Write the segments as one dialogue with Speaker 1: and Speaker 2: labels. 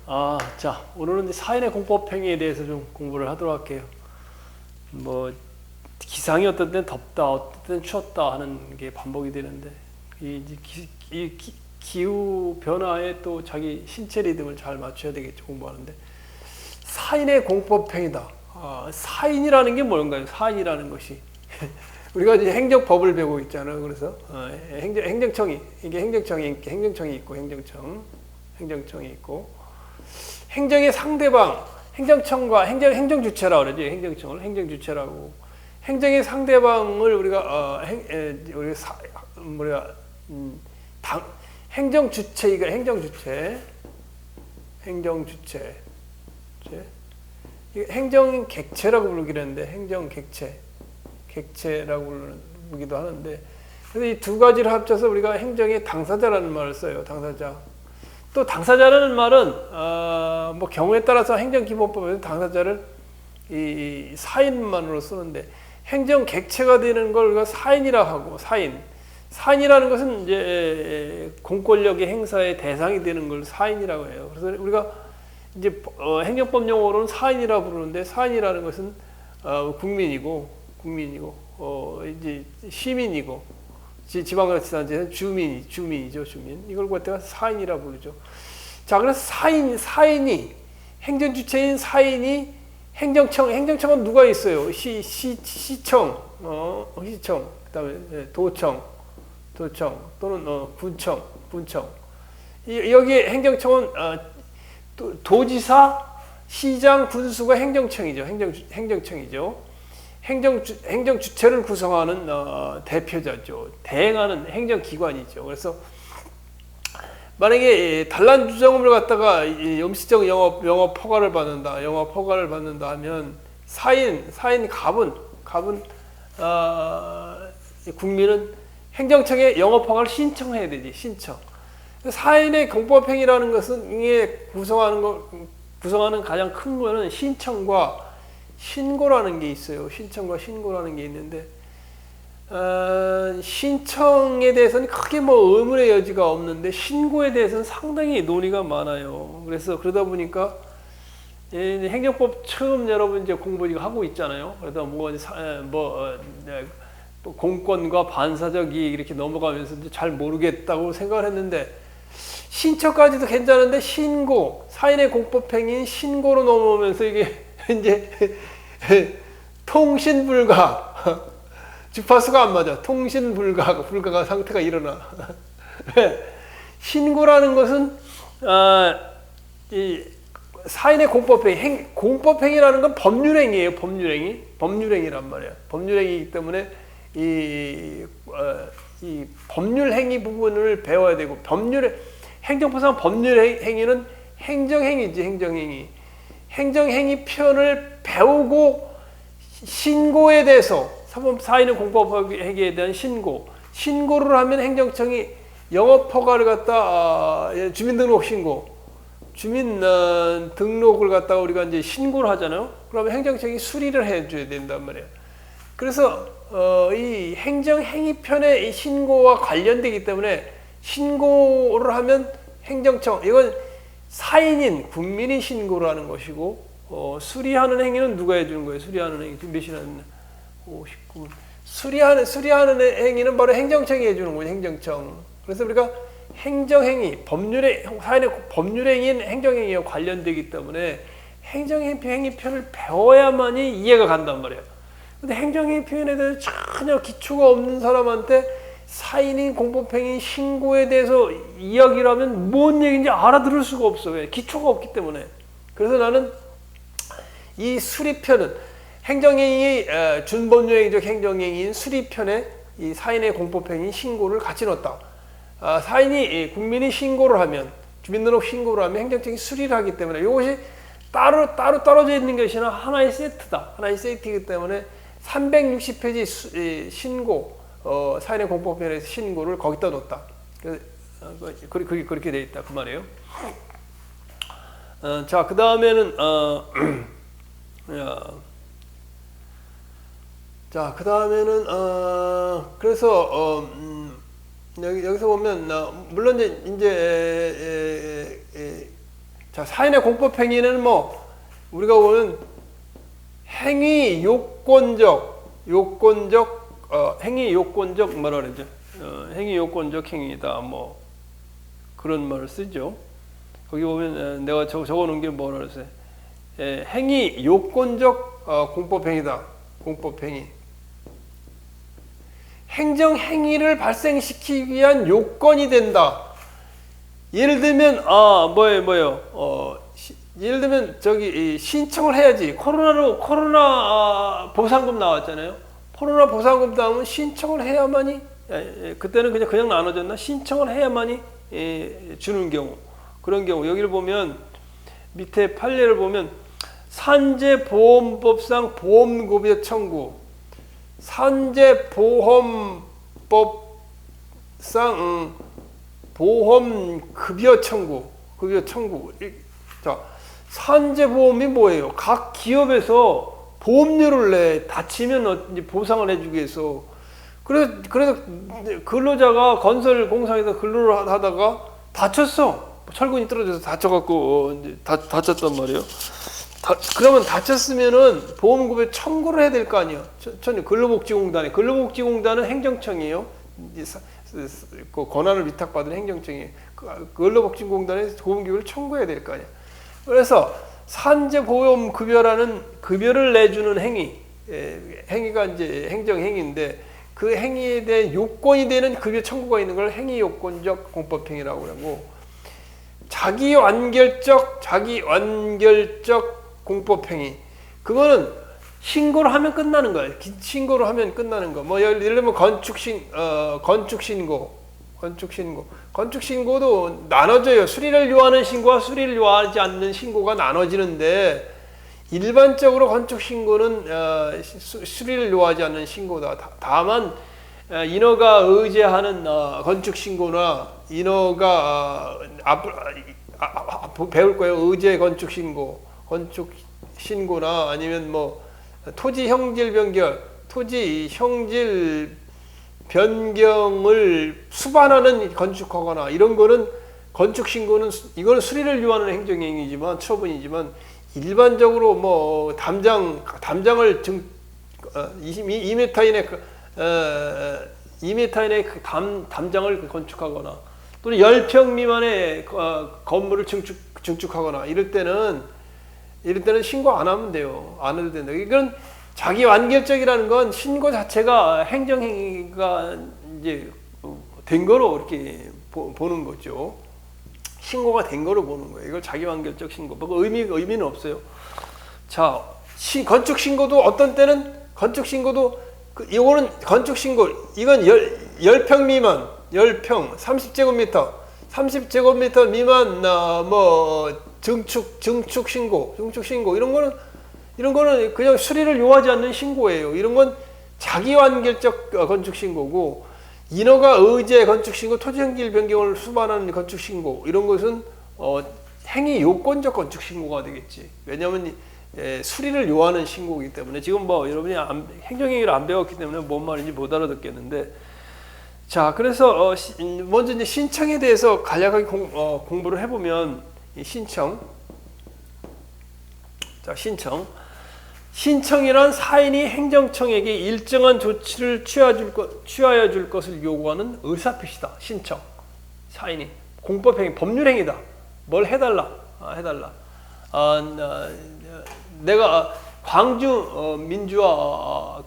Speaker 1: 자, 오늘은 사인의 공법행위에 대해서 좀 공부를 하도록 할게요. 뭐, 기상이 어떤 때는 덥다, 어떤 때는 추웠다 하는 게 반복이 되는데, 기후 변화에 또 자기 신체 리듬을 잘 맞춰야 되겠죠, 공부하는데. 사인의 공법행위다. 사인이라는 게 뭔가요? 사인이라는 것이. 우리가 이제 행정법을 배우고 있잖아요. 그래서, 행정청이 있고, 행정청이 있고, 행정의 상대방, 행정청과 행정주체라고 그러죠. 행정청을 행정주체라고. 행정의 상대방을 우리가 행정주체, 이거 행정주체. 행정객체라고 부르기로 했는데, 객체라고 부르기도 하는데, 그래서 이 두 가지를 합쳐서 우리가 행정의 당사자라는 말을 써요. 당사자. 또 당사자라는 말은 뭐 경우에 따라서 행정기본법에서 당사자를 이 사인만으로 쓰는데, 행정 객체가 되는 걸 우리가 사인이라고 하고, 사인이라는 것은 이제 공권력의 행사의 대상이 되는 걸 사인이라고 해요. 그래서 우리가 이제 행정법 용어로는 사인이라고 부르는데, 사인이라는 것은 국민이고 이제 시민이고, 지방자치단체는 주민이죠. 이걸 갖다가 사인이라고 부르죠. 자, 그래서 사인이 행정주체인 사인이 행정청은 누가 있어요? 시청, 그다음에 도청 또는 군청. 여기에 행정청은 도지사, 시장, 군수가 행정청이죠. 행정청이죠. 행정주체를 구성하는 대표자죠. 대행하는 행정기관이죠. 그래서 만약에 단란주점을 갖다가 임시적 영업 허가를 받는다 하면 사인 갑은 국민은 행정청에 영업 허가를 신청해야 되지. 신청. 사인의 공법행위라는 것은 이게 구성하는 가장 큰 거는 신청과 신고라는 게 있어요. 신청과 신고라는 게 있는데, 신청에 대해서는 크게 뭐 의문의 여지가 없는데, 신고에 대해서는 상당히 논의가 많아요. 그래서 그러다 보니까 행정법 처음 여러분 이제 공부 하고 있잖아요. 그러다 공권과 반사적 이익 이렇게 넘어가면서 잘 모르겠다고 생각을 했는데, 신청까지도 괜찮은데 사인의 공법행위인 신고로 넘어오면서 이게 이제 통신불가, 주파수가 안 맞아. 불가가 상태가 일어나. 신고라는 것은 이 사인의 공법행위라는 건 법률행위예요. 법률행위란 말이야. 법률행위이기 때문에 이 법률행위 부분을 배워야 되고, 행정법상 법률행위는 행정행위. 행정행위 편을 배우고, 신고에 대해서 사인의 공법행위에 대한 신고를 하면 행정청이 영업허가를 갖다 주민등록을 갖다가 우리가 이제 신고를 하잖아요. 그러면 행정청이 수리를 해줘야 된단 말이에요. 그래서 이 행정행위편의 이 신고와 관련되기 때문에, 신고를 하면 행정청, 이건 사인인 국민이 신고를 하는 것이고, 수리하는 행위는 누가 해주는 거예요? 수리하는 행위. 지금 몇 시간? 59분. 수리하는 행위는 바로 행정청이 해주는 거예요. 행정청. 그래서 우리가 행정행위, 사인의 법률행위인 행정행위와 관련되기 때문에 행정행위편을 배워야만이 이해가 간단 말이에요. 근데 행정행위 표현에 대해서 전혀 기초가 없는 사람한테 사인인 공법행위 신고에 대해서 이야기를 하면 뭔 얘기인지 알아들을 수가 없어. 왜? 기초가 없기 때문에. 그래서 나는 이 수리편은 행정행위, 준법률행위적 행정행위인 수리편에 이 사인의 공법행위 신고를 같이 넣었다. 사인이 국민이 신고를 하면, 주민등록 신고를 하면 행정청이 수리를 하기 때문에 이것이 따로 떨어져 있는 것이 하나의 세트다. 하나의 세트이기 때문에 360페이지 신고, 사인의 공법행위에서 신고를 거기다 놓았다. 그렇게 돼 있다. 그 말이에요. 자, 그 다음에는 그래서 여기서 보면 물론 이제
Speaker 2: 자, 사인의 공법 행위는 뭐 우리가 보는 행위 요건적 행위 요건적 뭐라 그러죠? 행위 요건적 행위다 뭐 그런 말을 쓰죠. 거기 보면 내가 적어놓은 게 뭐라 그랬어요? 행위 요건적 공법 행위다. 공법 행위. 행정 행위를 발생시키기 위한 요건이 된다. 예를 들면 뭐예요? 예를 들면 저기 신청을 해야지. 코로나 보상금 나왔잖아요. 코로나 보상금 나오면 신청을 해야만이 그때는 그냥 나눠졌나? 신청을 해야만이 주는 경우. 그런 경우 여기를 보면 밑에 판례를 보면 산재보험법상 보험급여 청구, 산재보험법상 보험급여 청구, 급여 청구. 자, 산재보험이 뭐예요? 각 기업에서 보험료를 내 다치면 이제 보상을 해주기 위해서. 그래서 근로자가 건설 공사에서 근로를 하다가 다쳤어. 철근이 떨어져서 다쳐갖고 이제 다쳤단 말이에요. 그러면 다쳤으면은 보험급여 청구를 해야 될 거 아니에요. 근로복지공단은 행정청이에요. 그 권한을 위탁받은 행정청이에요. 근로복지공단에 보험급여를 청구해야 될 거 아니에요. 그래서 산재보험급여라는 급여를 내주는 행위가 이제 행정행위인데 그 행위에 대한 요건이 되는 급여 청구가 있는 걸 행위요건적 공법행위라고 하고, 자기완결적 공법행위, 그거는 신고를 하면 끝나는 거예요. 신고를 하면 끝나는 거. 뭐 예를 들면 건축신고도 나눠져요. 수리를 요하는 신고와 수리를 요하지 않는 신고가 나눠지는데, 일반적으로 건축신고는 수리를 요하지 않는 신고다. 다만 인허가 의제하는 건축신고나 인허가 배울 거예요. 의제 건축신고나 아니면 뭐 토지 형질 변경을 수반하는 건축하거나 이런 거는 건축신고는 이거는 수리를 요하는 행정행위지만 처분이지만, 일반적으로 뭐 담장을 2m 이내의 담장을 건축하거나 또는 10평 미만의 건물을 증축하거나 이럴 때는 신고 안 하면 돼요. 안 해도 된다. 이건 자기완결적이라는 건 신고 자체가 행정행위가 이제 된 거로 이렇게 보는 거죠. 신고가 된 거로 보는 거예요. 이걸 자기완결적 신고. 뭐 의미는 없어요. 자, 건축신고도 어떤 때는 이거는 건축신고, 이건 10평 미만, 10평, 30제곱미터 미만, 뭐, 증축신고, 이런 거는 그냥 수리를 요하지 않는 신고예요. 이런 건 자기완결적 건축신고고, 인허가 의제 건축신고, 토지형질 변경을 수반하는 건축신고, 이런 것은 행위 요건적 건축신고가 되겠지. 왜냐하면 수리를 요하는 신고이기 때문에. 지금 뭐 여러분이 행정행위를 안 배웠기 때문에 뭔 말인지 못 알아듣겠는데, 자, 그래서 먼저 이제 신청에 대해서 간략하게 공부를 해보면, 이 신청이란 사인이 행정청에게 일정한 조치를 취하여 줄 것을 요구하는 의사표시다. 신청. 사인이 공법행위, 법률행위다. 뭘 해달라. 내가 광주 민주화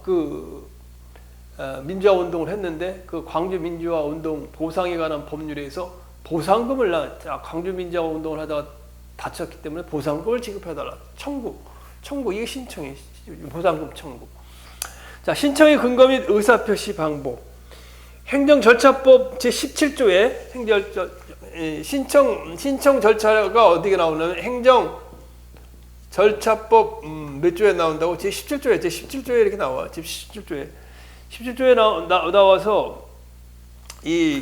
Speaker 2: 민주화 운동을 했는데, 그 광주 민주화 운동 보상에 관한 법률에서 보상금을 광주 민주화 운동을 하다가 다쳤기 때문에 보상금을 지급해달라. 청구 이게 신청이 보상금 청구. 자, 신청의 근거 및 의사표시 방법. 행정절차법 제17조에 신청 절차가 어디에 나오냐면 행정절차법 몇 조에 나온다고? 제17조에 이렇게 나와. 제17조에 나와서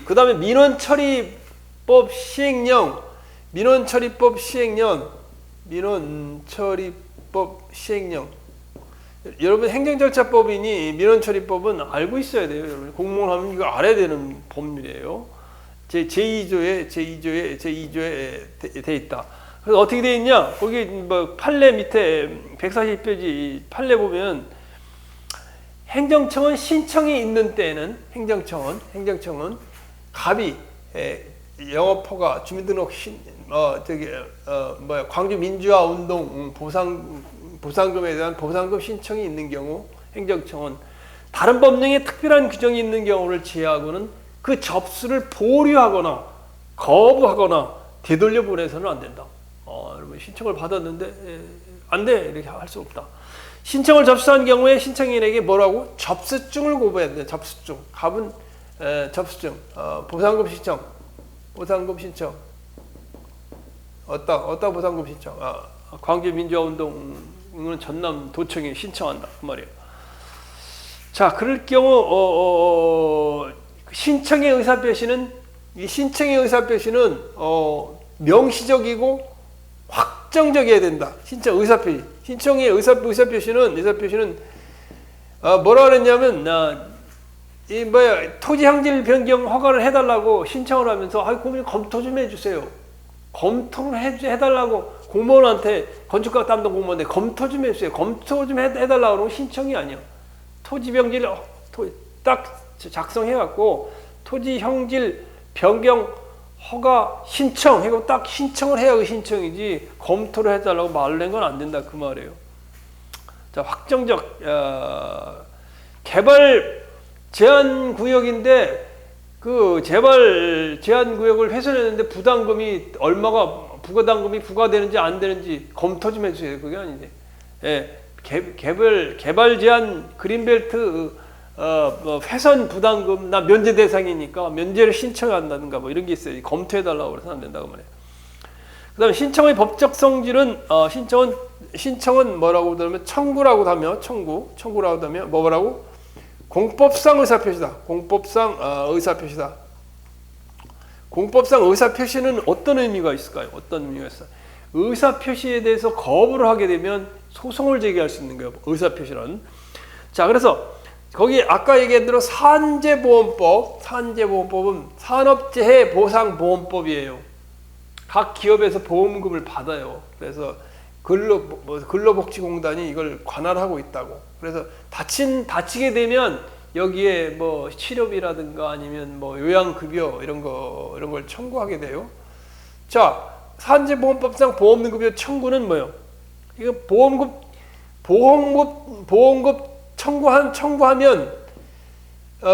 Speaker 2: 그 다음에 민원처리법 시행령. 여러분 행정절차법이니 민원처리법은 알고 있어야 돼요. 여러분 공무원 하면 이거 알아야 되는 법률이에요. 제2조에 돼 있다.
Speaker 1: 그래서 어떻게 돼 있냐? 거기 뭐 판례 밑에 140페이지 판례 보면 행정청은 신청이 있는 때에는 행정청은 갑이 영업허가 주민등록 광주 민주화 운동 보상금에 대한 보상금 신청이 있는 경우 행정청은 다른 법령에 특별한 규정이 있는 경우를 제외하고는 그 접수를 보류하거나 거부하거나 되돌려 보내서는 안 된다. 여러분 신청을 받았는데 안 돼 이렇게 할 수 없다. 신청을 접수한 경우에 신청인에게 뭐라고? 접수증을 고부해야 돼. 접수증. 갑은 접수증. 보상금 신청. 어디다 보상금 신청? 광주 민주화 운동은 전남 도청에 신청한다. 그 말이에요. 자, 그럴 경우 신청의 의사표시는 명시적이고 확정적이어야 된다. 신청 의사표시. 신청의 의사표시는 뭐라 그랬냐면 토지 향질 변경 허가를 해달라고 신청을 하면서 고객님 검토 좀 해주세요. 검토를 해달라고 공무원한테 건축가 담당 공무원한테 검토 좀 해주세요. 검토 좀 해달라고 그러면 신청이 아니야. 토지 병질 딱 작성해갖고 토지 형질 변경 허가 신청 이거 딱 신청을 해야 그 신청이지 검토를 해달라고 말을 낸 건 안 된다 그 말이에요. 자, 확정적 개발 제한 구역인데 그 개발 제한 구역을 훼손했는데 부담금이 얼마가 부가당금이 부과되는지 안 되는지 검토 좀 해주세요. 그게 아니지. 개발 제한 그린벨트 훼손 부담금 나 면제 대상이니까 면제를 신청한다든가 뭐 이런 게 있어요. 검토해달라고 그래서 안 된다고 말해요. 그다음에 신청의 법적 성질은 신청은 뭐라고 하면 청구라고 하면 청구라고 하면 뭐라고? 공법상 의사표시다. 공법상 의사표시는 어떤 의미가 있을까요? 어떤 의미가 있어요? 의사표시에 대해서 거부를 하게 되면 소송을 제기할 수 있는 거예요. 의사표시는. 자, 그래서 거기 아까 얘기한 대로 산재보험법은 산업재해 보상보험법이에요. 각 기업에서 보험금을 받아요. 그래서 근로복지공단이 이걸 관할하고 있다고. 그래서 다치게 되면 여기에 뭐 치료비라든가 아니면 뭐 요양급여 이런 걸 청구하게 돼요. 자, 산재보험법상 보험급여 청구는 뭐예요? 이거 보험급 청구하면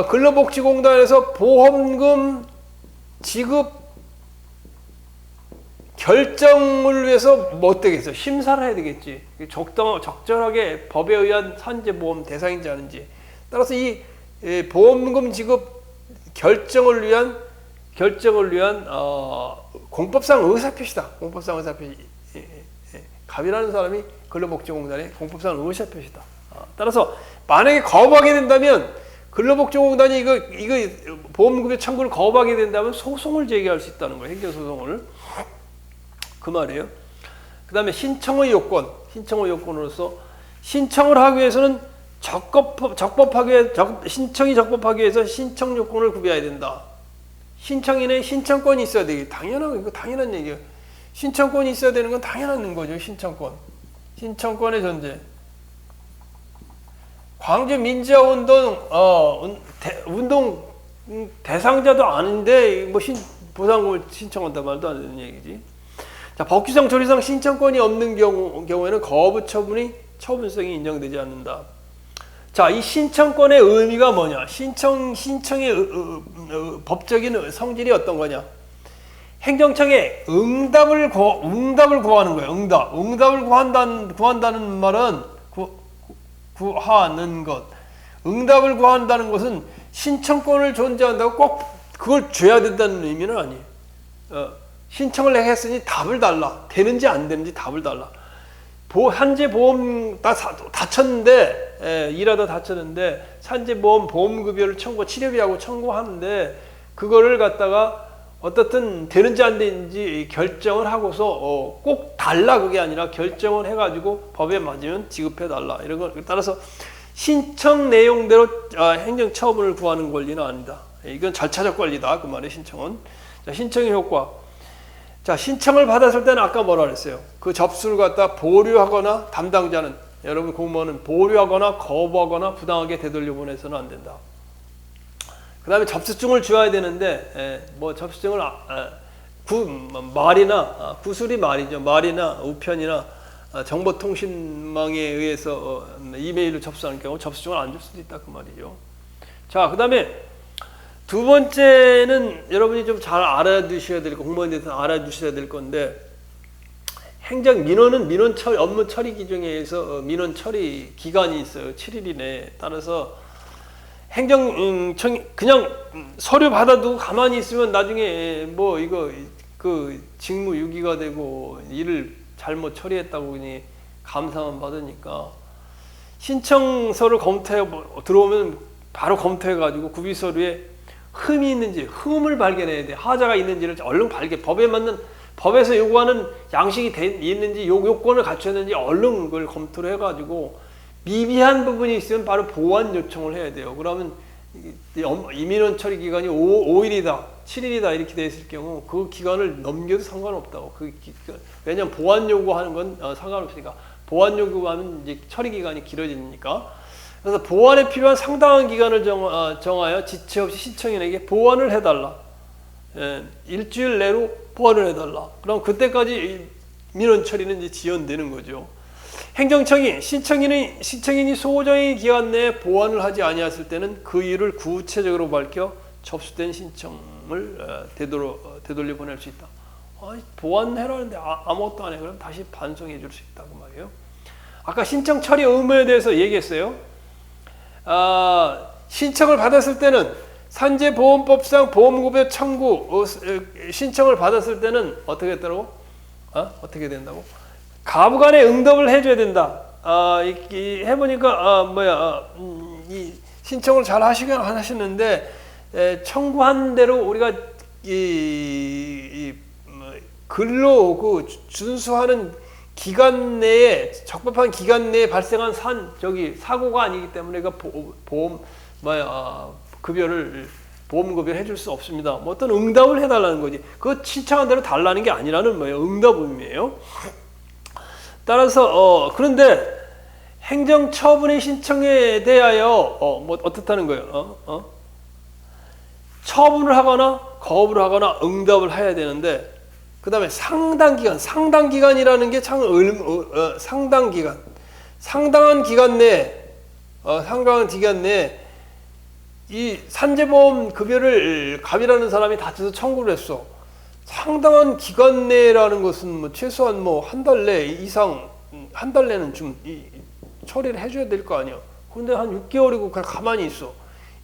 Speaker 1: 근로복지공단에서 보험금 지급 결정을 위해서 뭐 어떻겠어? 심사를 해야 되겠지. 적절하게 법에 의한 산재보험 대상인지 아닌지. 따라서 이 보험금 지급 결정을 위한 공법상 의사표시다. 공법상 의사표시. 갑이라는 사람이 근로복지공단의 공법상 의사표시다. 따라서 만약에 거부하게 된다면 근로복지공단이 이거 보험급여 청구를 거부하게 된다면 소송을 제기할 수 있다는 거예요. 행정소송을. 그 말이에요. 그 다음에 신청의 요건으로서 신청을 하기 위해서는 신청이 적법하기 위해서 신청 요건을 구비해야 된다. 신청인의 신청권이 있어야 되기. 당연한 얘기예요. 신청권이 있어야 되는 건 당연한 거죠. 신청권의 존재. 광주 민주화 운동 대상자도 아닌데 뭐 보상금을 신청한다 말도 안 되는 얘기지. 자, 법규상 조리상 신청권이 없는 경우에는 거부 처분성이 인정되지 않는다. 자, 이 신청권의 의미가 뭐냐? 신청의 법적인 성질이 어떤 거냐? 행정청에 응답을 구하는 거예요. 응답을 구한다는 말은 구하는 것. 응답을 구한다는 것은 신청권을 존재한다고 꼭 그걸 줘야 된다는 의미는 아니에요. 신청을 내가 했으니 답을 달라. 되는지 안 되는지 답을 달라. 산재보험 다쳤는데 일하다 다쳤는데 산재보험 보험급여를 치료비하고 청구하는데 그거를 갖다가 어떻든 되는지 안 되는지 결정을 하고서 꼭 달라 그게 아니라 결정을 해가지고 법에 맞으면 지급해 달라 이런 걸 따라서 신청 내용대로 행정처분을 구하는 권리는 아니다. 이건 절차적 권리다 그 말이에요. 신청은. 자, 신청의 효과.
Speaker 2: 자, 신청을 받았을 때는 아까 뭐라 그랬어요? 그 접수를 갖다 보류하거나 담당자는 여러분 공무원은 보류하거나 거부하거나 부당하게 되돌려 보내서는 안 된다. 그 다음에 접수증을 줘야 되는데 뭐 접수증을 말이나 구술이 말이죠. 말이나 우편이나 정보통신망에 의해서 이메일로 접수하는 경우 접수증을 안 줄 수도 있다 그 말이죠. 자, 그 다음에 두 번째는 여러분이 좀 잘 알아두셔야 될 거, 공무원에 대해서 알아두셔야 될 건데, 행정 민원은 민원 처리, 업무 처리 기준에 의해서 민원 처리 기간이 있어요. 7일 이내. 따라서 행정청 그냥 서류 받아두고 가만히 있으면 나중에 뭐 이거 그 직무 유기가 되고 일을 잘못 처리했다고 그니 감사만 받으니까 신청서를 검토해 들어오면 바로 검토해 가지고 구비 서류에 흠이 있는지 흠을 발견해야 돼. 하자가 있는지를 얼른 법에 맞는 법에서 요구하는 양식이 있는지 요건을 갖췄는지 얼른 그걸 검토를 해가지고 미비한 부분이 있으면 바로 보완 요청을 해야 돼요. 그러면 이민원 처리 기간이 5일이다, 7일이다 이렇게 돼 있을 경우 그 기간을 넘겨도 상관없다고. 왜냐면 보완 요구하는 건 상관없으니까 보완 요구하면 이제 처리 기간이 길어지니까. 그래서 보완에 필요한 상당한 기간을 정하여 지체 없이 신청인에게 보완을 해달라. 일주일 내로 보완을 해달라. 그럼 그때까지 민원 처리는 이제 지연되는 거죠. 행정청이 신청인이 소정의 기간 내에 보완을 하지 아니했을 때는 그 이유를 구체적으로 밝혀 접수된 신청을 되돌려 보낼 수 있다. 보완해라는데 아무것도 안 해. 그럼 다시 반송해 줄 수 있다고 말이에요. 아까 신청 처리 의무에 대해서 얘기했어요. 신청을 받았을 때는 산재보험법상 보험급여 청구 신청을 받았을 때는 어떻게 했다고? 어떻게 된다고? 가부간에 응답을 해줘야 된다. 해보니까 이 신청을 잘 하시긴 하시는데 청구한 대로 우리가 글로 그 준수하는 기간 내에 적법한 기간 내에 발생한 사고가 아니기 때문에 보험급여를 해줄 수 없습니다. 뭐 어떤 응답을 해달라는 거지. 그 신청한 대로 달라는 게 아니라는 뭐예요? 응답 의미예요. 따라서 그런데 행정처분의 신청에 대하여 뭐 어떻다는 거예요? 처분을 하거나 거부를 하거나 응답을 해야 되는데. 그 다음에 상당기간이라는 게 참 상당기간. 상당한 기간 내에 이 산재보험 급여를 갑이라는 사람이 다쳐서 청구를 했어. 상당한 기간 내라는 것은 뭐 최소한 뭐 한 달 내 이상, 한 달 내는 좀 처리를 해줘야 될 거 아니야. 근데 한 6개월이고 그냥 가만히 있어.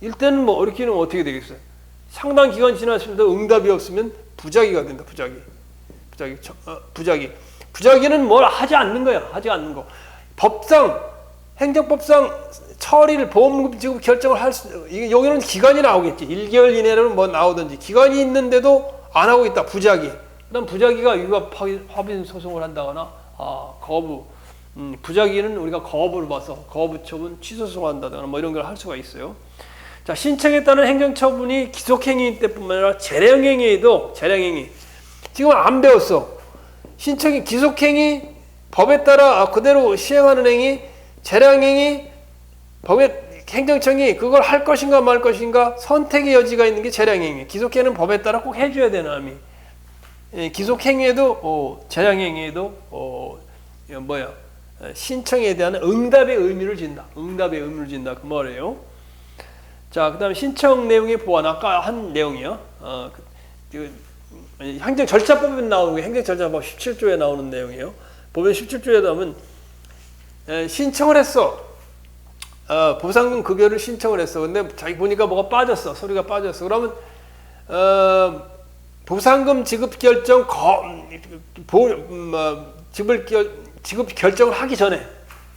Speaker 2: 이때는 뭐 이렇게 하면 어떻게 되겠어요? 상당 기간 지났으면서 응답이 없으면 부작위가 된다. 부작위는 뭘 하지 않는 거야. 하지 않는 거. 행정법상 처리를 보험금 지급 결정을 여기는 기간이 나오겠지. 1개월 이내로는 뭐 나오든지. 기간이 있는데도 안 하고 있다. 부작위. 그다음 부작위가 위법 확인 소송을 한다거나 거부. 부작위는 우리가 거부를 봐서 거부 처분 취소 소송한다거나 뭐 이런 걸 할 수가 있어요. 자, 신청에 따른 행정처분이 기속행위 때뿐만 아니라 재량행위에도 지금 안 배웠어. 신청이 기속행위, 법에 따라 그대로 시행하는 행위, 재량행위, 법에 행정청이 그걸 할 것인가 말 것인가 선택의 여지가 있는 게 재량행위. 기속행위는 법에 따라 꼭 해줘야 되는 의미. 기속행위에도 재량행위에도 신청에 대한 응답의 의미를 진다. 그 말이에요. 자, 그다음에 신청 내용의 보완. 아까 한 내용이요. 행정 절차법에 나오는 게 행정절차법 17조에 나오는 내용이에요. 보면 17조에 나오면 신청을 했어. 보상금 급여를 신청을 했어. 근데 자기 보니까 뭐가 빠졌어. 서류가 빠졌어. 그러면 보상금 지급 결정 지급 결정을 하기 전에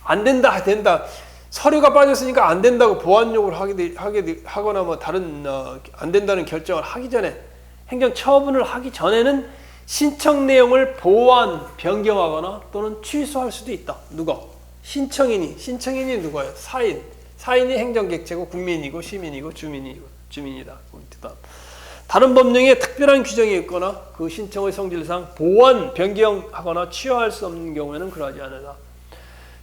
Speaker 2: 안 된다. 서류가 빠졌으니까 안 된다고 보완 요구를 하거나 뭐 다른 안 된다는 결정을 하기 전에 행정 처분을 하기 전에는 신청 내용을 보완, 변경하거나 또는 취소할 수도 있다. 누가? 신청인이 누가요? 사인이 행정객체고 국민이고 시민이고 주민이다.
Speaker 1: 다른 법령에 특별한 규정이 있거나 그 신청의 성질상 보완, 변경하거나 취하할 수 없는 경우에는 그러하지 않으라.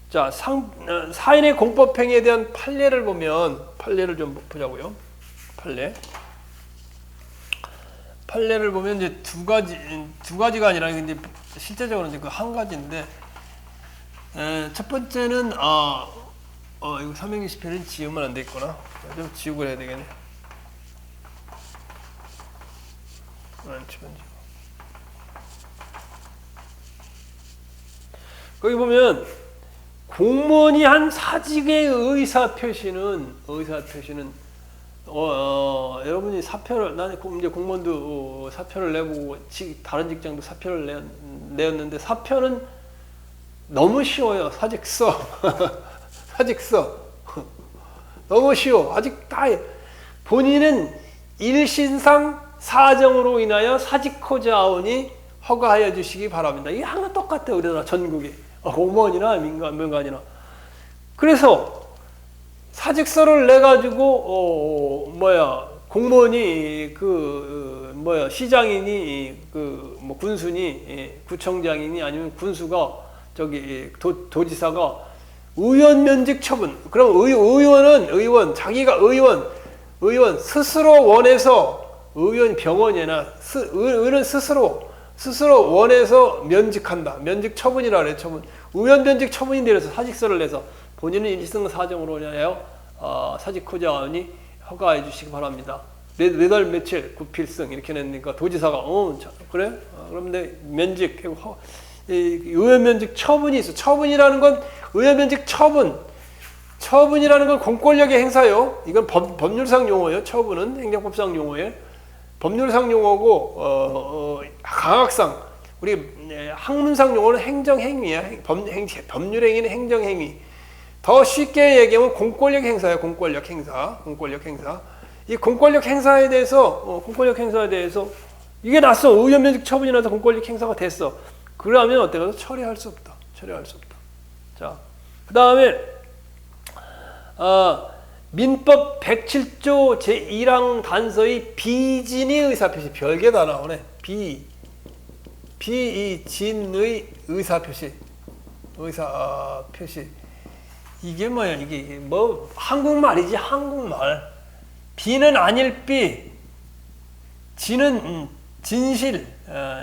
Speaker 1: 자, 사인의 공법행위에 대한 판례를 보면 판례를 좀 보자고요. 판례를 보면 이제 두 가지가 아니라 이제 실제적으로는 이제 그 한 가지인데, 첫 번째는 이거 360회는 지우면 안 되겠구나. 좀 지우고 해야 되겠네. 거기 보면 공무원이 한 사직의 의사 표시는 여러분이 사표를, 나는 이제 공무원도 사표를 내보고 다른 직장도 사표를 내었는데 사표는 너무 쉬워요. 사직서 사직서 너무 쉬워. 아직 다 본인은 일신상 사정으로 인하여 사직코자 하오니 허가하여 주시기 바랍니다. 이게 항상 똑같아요. 우리나라 전국에 공무원이나 민간이나. 그래서 사직서를 내 가지고 공무원이 시장이니 군수니 구청장이니 아니면 군수가 도지사가 의원 면직 처분. 그럼 의원 자기가 의원 스스로 원해서 의원 병원이나 의원 스스로 원해서 면직한다. 면직 처분이라 그래. 처분. 의원 면직 처분이 되어서 사직서를 내서 본인은 일승 사정으로 인하여 사직코자 하오니 허가해 주시기 바랍니다. 네 달 며칠 구필승 이렇게 냈으니까 도지사가 그래? 그럼 내 면직 의원 면직 처분이 있어. 처분이라는 건 의원 면직 처분이라는 건 공권력의 행사요. 이건 법률상 용어예요. 처분은 행정법상 용어예요. 법률상 용어고 강학상 우리 학문상 용어는 행정행위야. 법률행위는 행정행위. 더 쉽게 얘기하면 공권력 행사예요. 공권력 행사. 이 공권력 행사에 대해서 이게 났어. 의원 면직 처분이 나서 공권력 행사가 됐어. 그러면 어때? 처리할 수 없다. 자, 그 다음에 민법 107조 제1항 단서의 비진의 의사표시 별게 다 나오네. 비진의 의사표시. 이게 뭐야? 이게 한국말이지. 한국말. 비는 아닐 비, 진은 진실,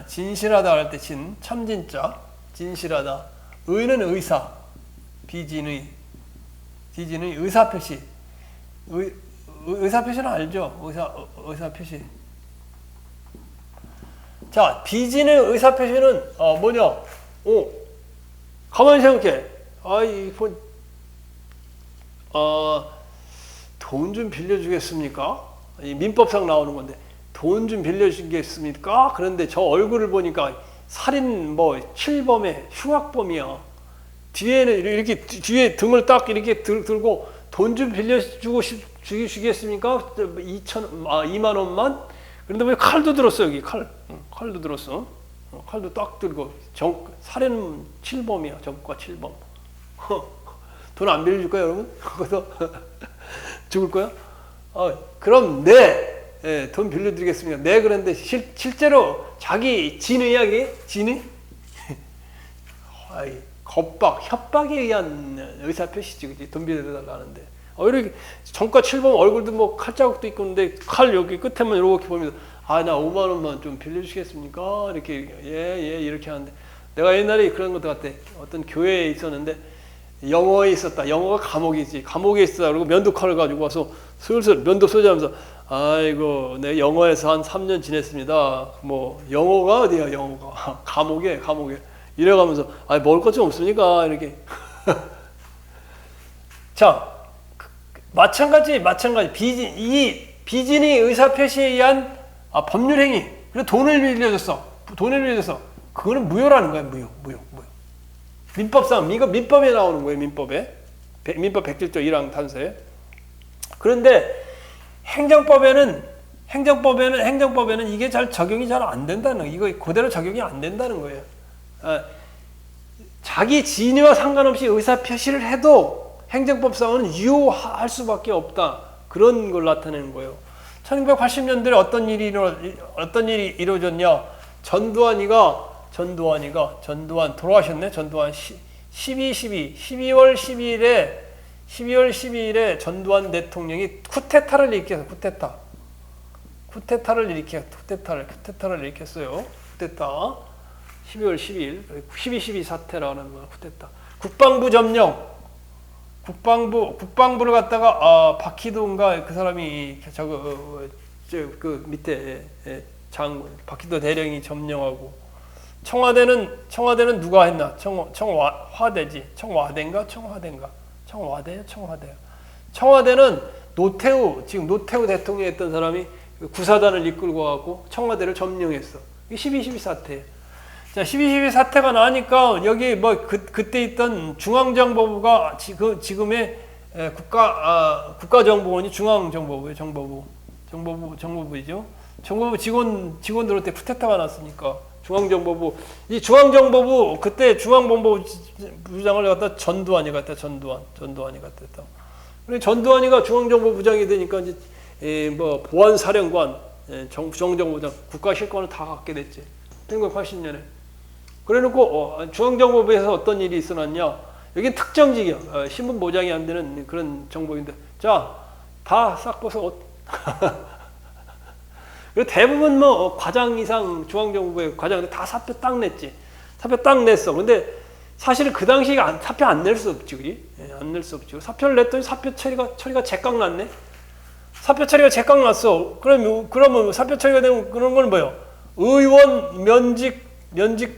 Speaker 1: 진실하다 할 때 참진자, 진실하다. 의는 의사, 비진의 의사표시. 의사표시는 알죠? 의사표시. 자, 비진의 의사표시는 뭐냐? 가만히 생각해. 돈 좀 빌려주겠습니까? 이 민법상 나오는 건데 돈 좀 빌려주겠습니까? 그런데 저 얼굴을 보니까 살인 7범에 흉악범이야. 뒤에는 이렇게 뒤에 등을 딱 이렇게 들고 돈 좀 빌려주시겠습니까? 2만 원만? 그런데 왜 칼도 들었어 여기 칼도 들었어. 칼도 딱 들고 살인 7범이야. 전과 7범. 돈 안 빌려줄 거야 여러분? 거기서 죽을 거야? 그럼 돈 빌려드리겠습니다. 그런데 실제로 자기 진의야, 진의? 겁박, 협박에 의한 의사표시지, 그치? 돈 빌려달라는데. 이렇게 전과 7번 얼굴도 칼자국도 있고 있는데 칼 여기 끝에만 이렇게 보면서 나 5만 원만 좀 빌려주시겠습니까? 이렇게 이렇게 하는데 내가 옛날에 그런 것도 같아. 어떤 교회에 있었는데 영어에 있었다. 영어가 감옥이지. 감옥에 있었다. 그리고 면도칼을 가지고 와서 슬슬 면도 쏘자면서 아이고 내가 영어에서 한 3년 지냈습니다. 영어가 어디야 영어가. 감옥에. 이래가면서 먹을 것 좀 없습니까? 이렇게. 자, 마찬가지. 비진이 의사표시에 의한 법률행위. 그리고 돈을 빌려줬어. 그거는 무효라는 거야. 무효. 민법상, 이거 민법에 나오는 거예요. 민법 107조 1항 단서에. 그런데 행정법에는 이게 적용이 잘 안 된다는, 이거 그대로 적용이 안 된다는 거예요. 자기 진위와 상관없이 의사 표시를 해도 행정법상은 유효할 수밖에 없다. 그런 걸 나타내는 거예요. 1980년대에 어떤 일이 이루어졌냐? 전두환 돌아가셨네. 전두환 12월 12일에 전두환 대통령이 쿠데타를 일으켰어요. 쿠데타를 일으켰어요. 쿠데타. 12월 12일 12.12 사태라는 거 쿠데타. 국방부 점령. 국방부를 갖다가 박희도인가 그 사람이 그 밑에 장군 박희도 대령이 점령하고 청와대는 누가 했나? 청와대지. 청와대는 지금 노태우 대통령이 했던 사람이 구사단을 이끌고 가고 청와대를 점령했어. 이게 12.12 사태예요. 자, 12.12 사태가 나니까 여기 그때 있던 중앙정보부가 지금의 국가정보원이 중앙정보부예요. 정보부이죠. 정보부 직원들한테 쿠데타가 났으니까 중앙정보부 그때 중앙본부부장을 갖다 전두환이 갖다. 그래 전두환이가 중앙정보부장이 되니까 이제 보안사령관, 중앙정보부장, 국가실권을 다 갖게 됐지. 1980년에. 그래놓고 중앙정보부에서 어떤 일이 있어놨냐? 여긴 특정직이야. 신분 보장이 안 되는 그런 정보인데, 자, 다 싹 벗어 옷. 그리고 대부분 과장 이상 중앙정보부의 과장들 다 사표 딱 냈지. 사표 딱 냈어. 근데 사실은 그 당시에 사표 안 낼 수 없지, 그지? 안 낼 수 없죠. 사표를 냈더니 사표 처리가 제깍 났네. 사표 처리가 제깍 났어. 그러면 사표 처리가 되면 그런 건 뭐예요? 의원 면직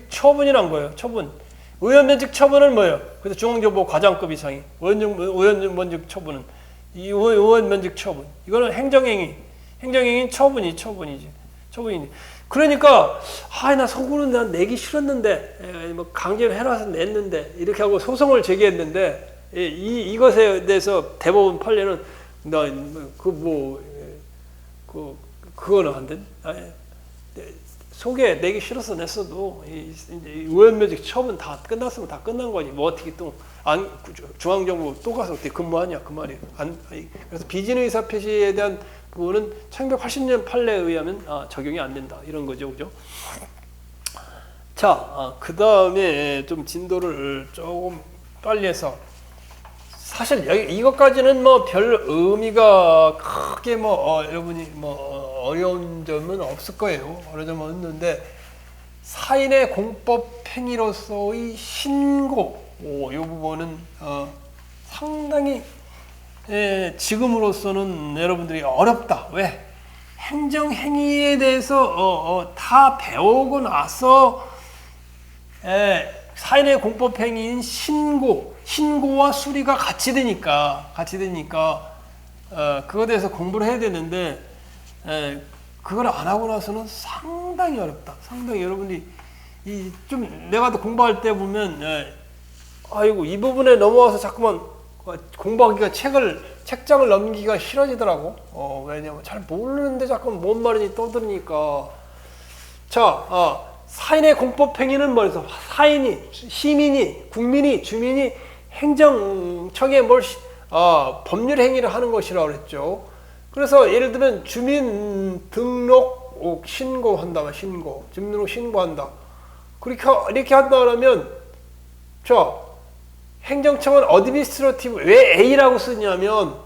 Speaker 1: 처분이란 거예요. 처분. 의원 면직 처분은 뭐예요? 그래서 중앙정보 과장급 이상이 의원 면직 처분은 이 의원 면직 처분. 이거는 행정행위 처분이지. 그러니까 나 서구는 난 내기 싫었는데 강제로 해놔서 냈는데 이렇게 하고 소송을 제기했는데 이것에 대해서 대법원 판례는 그거는 안 된. 속에 내기 싫어서 냈어도 의원면직 처분 다 끝났으면 다 끝난 거지. 어떻게 또 중앙정부 또 가서 어떻게 근무하냐 그 말이에요. 그래서 비진의사 표시에 대한 부분은 1980년 판례에 의하면 적용이 안 된다 이런 거죠, 그죠? 자, 그 다음에 좀 진도를 조금 빨리 해서 사실 이것까지는 별 의미가 크게 여러분이 어려운 점은 없을 거예요. 어려운 점은 없는데 사인의 공법 행위로서의 신고 이 부분은 상당히 지금으로서는 여러분들이 어렵다. 왜? 행정행위에 대해서 다 배우고 나서 사인의 공법행위인 신고와 수리가 같이 되니까 그거에 대해서 공부를 해야 되는데 그걸 안 하고 나서는 상당히 어렵다. 상당히 여러분이 좀 내가 또 공부할 때 보면 아이고 이 부분에 넘어와서 자꾸만 공부하기가 책장을 넘기기가 싫어지더라고. 왜냐면 잘 모르는데 자꾸 뭔 말인지 떠들으니까. 자, 사인의 공법행위는 뭐래서 사인이, 시민이, 국민이, 주민이 행정청에 법률 행위를 하는 것이라고 그랬죠. 그래서 예를 들면 주민등록 신고한다. 주민등록 신고한다. 이렇게 한다 그러면 행정청은 어드미니스트러티브 왜 A라고 쓰냐면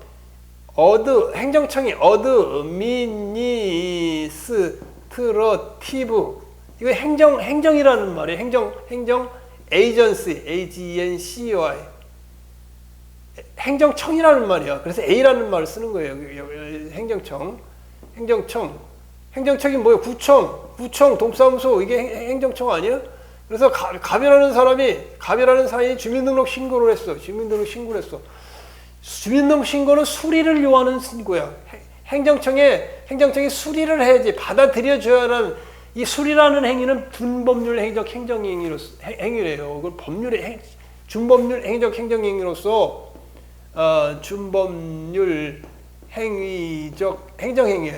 Speaker 1: 행정청이 어드미니스트러티브 이거 행정이라는 말이에요. 행정 에이전시 AGNCY 행정청이라는 말이야. 그래서 A라는 말을 쓰는 거예요. 행정청이 뭐예요? 구청, 동사무소 이게 행정청 아니야? 그래서 갑이라는 사인이 주민등록 신고를 했어. 주민등록 신고는 수리를 요하는 신고야. 행정청이 수리를 해야지 받아들여줘야하는 이 수리라는 행위는 준법률 행정행위래요. 그걸 준법률 행정행위로서 준법률 행정행위야.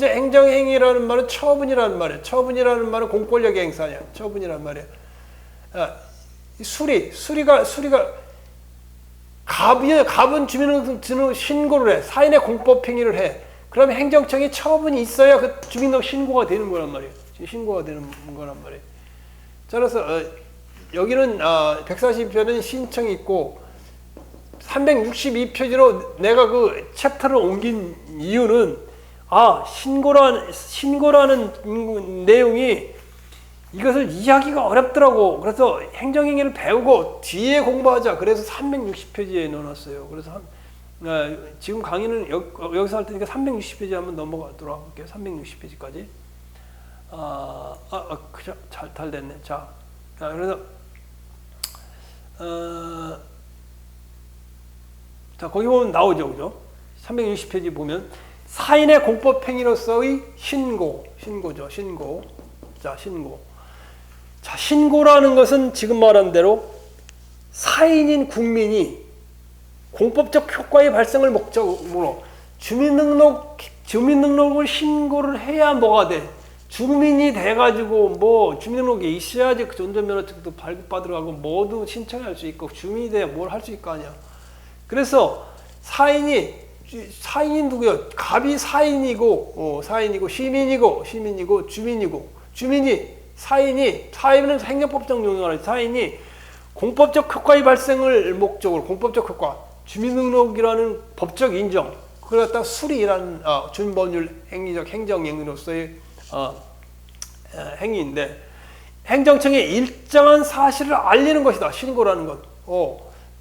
Speaker 1: 행정행위라는 말은 처분이라는 말이야. 처분이라는 말은 공권력의 행사냐. 처분이라는 말이야. 수리가 갑은 주민등록 신고를 해. 사인의 공법행위를 해.
Speaker 2: 그러면 행정청에 처분이 있어야 그 주민등록 신고가 되는 거란 말이에요. 신고가 되는 거란 말이에요. 자, 그래서 여기는 142편은 신청이 있고 362페이지로 내가 그 챕터를 옮긴 이유는 신고라는 내용이 이것을 이해하기가 어렵더라고. 그래서 행정행위를 배우고 뒤에 공부하자. 그래서 360페이지에 넣어놨어요. 그래서 지금 강의는 여기서 할 테니까 360페이지 한번 넘어가도록 할게요. 360페이지까지. 그죠? 잘 됐네. 자, 그래서 자, 거기 보면 나오죠, 그죠? 360페이지 보면 사인의 공법행위로서의 신고죠, 신고. 자, 신고. 자, 신고라는 것은 지금 말한 대로 사인인 국민이 공법적 효과의 발생을 목적으로 주민등록을 신고를 해야 뭐가 돼? 주민이 돼가지고 뭐 주민등록이 있어야지 그 운전면허증도 발급받으러 가고 모두 신청할 수 있고 주민이 돼야 뭘 할 수 있을 거 아니야. 그래서 사인이 누구요? 갑이 사인이고 시민이고 주민이 사인은 행정법적 용어라. 사인이 공법적 효과의 발생을 목적으로 공법적 효과 주민등록이라는 법적 인정 그걸 갖다 수리라는 준법률 행위적 행정행위로서의 행위인데 행정청에 일정한 사실을 알리는 것이다. 신고라는 것.